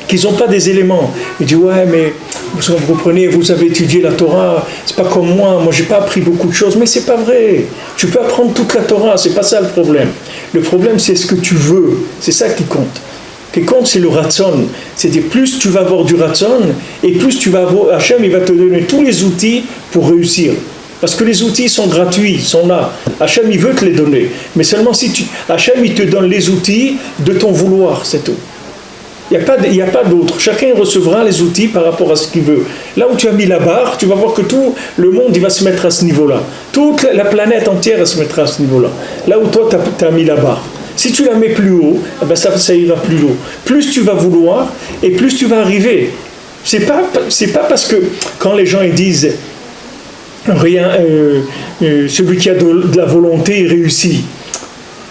qu'ils n'ont pas des éléments. Ils disent ouais mais vous comprenez, vous avez étudié la Torah, c'est pas comme moi j'ai pas appris beaucoup de choses, mais c'est pas vrai. Tu peux apprendre toute la Torah, c'est pas ça le problème. Le problème c'est ce que tu veux, c'est ça qui compte. Ce qui compte, c'est le ratson. C'est-à-dire, plus tu vas avoir du ratson, et plus tu vas avoir, Hachem, il va te donner tous les outils pour réussir. Parce que les outils sont gratuits, ils sont là. Hachem, il veut te les donner. Mais seulement si Hachem, il te donne les outils de ton vouloir, c'est tout. Il n'y a pas d'autre. Chacun recevra les outils par rapport à ce qu'il veut. Là où tu as mis la barre, tu vas voir que tout le monde, il va se mettre à ce niveau-là. Toute la planète entière, elle se mettra à ce niveau-là. Là où toi, tu as mis la barre. Si tu la mets plus haut, ça ira plus haut. Plus tu vas vouloir et plus tu vas arriver. C'est pas parce que quand les gens ils disent rien, celui qui a de la volonté il réussit.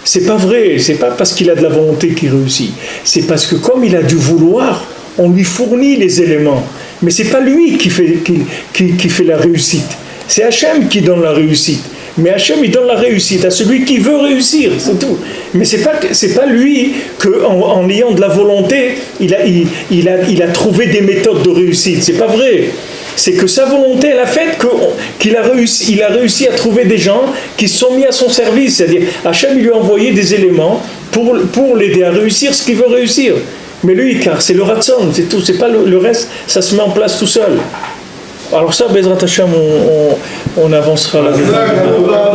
C'est pas vrai. C'est pas parce qu'il a de la volonté qu'il réussit. C'est parce que comme il a du vouloir, on lui fournit les éléments. Mais c'est pas lui qui fait la réussite. C'est Hachem qui donne la réussite. Mais Hachem, il donne la réussite à celui qui veut réussir, c'est tout. Mais c'est pas lui qu'en ayant de la volonté, il a trouvé des méthodes de réussite. C'est pas vrai. C'est que sa volonté, elle a fait qu'il a réussi à trouver des gens qui se sont mis à son service. C'est-à-dire, Hachem, il lui a envoyé des éléments pour l'aider à réussir ce qu'il veut réussir. Mais lui, car c'est le ratson, c'est tout. C'est pas le reste, ça se met en place tout seul. Alors ça, Bezrat Hachem, on avancera là-dedans.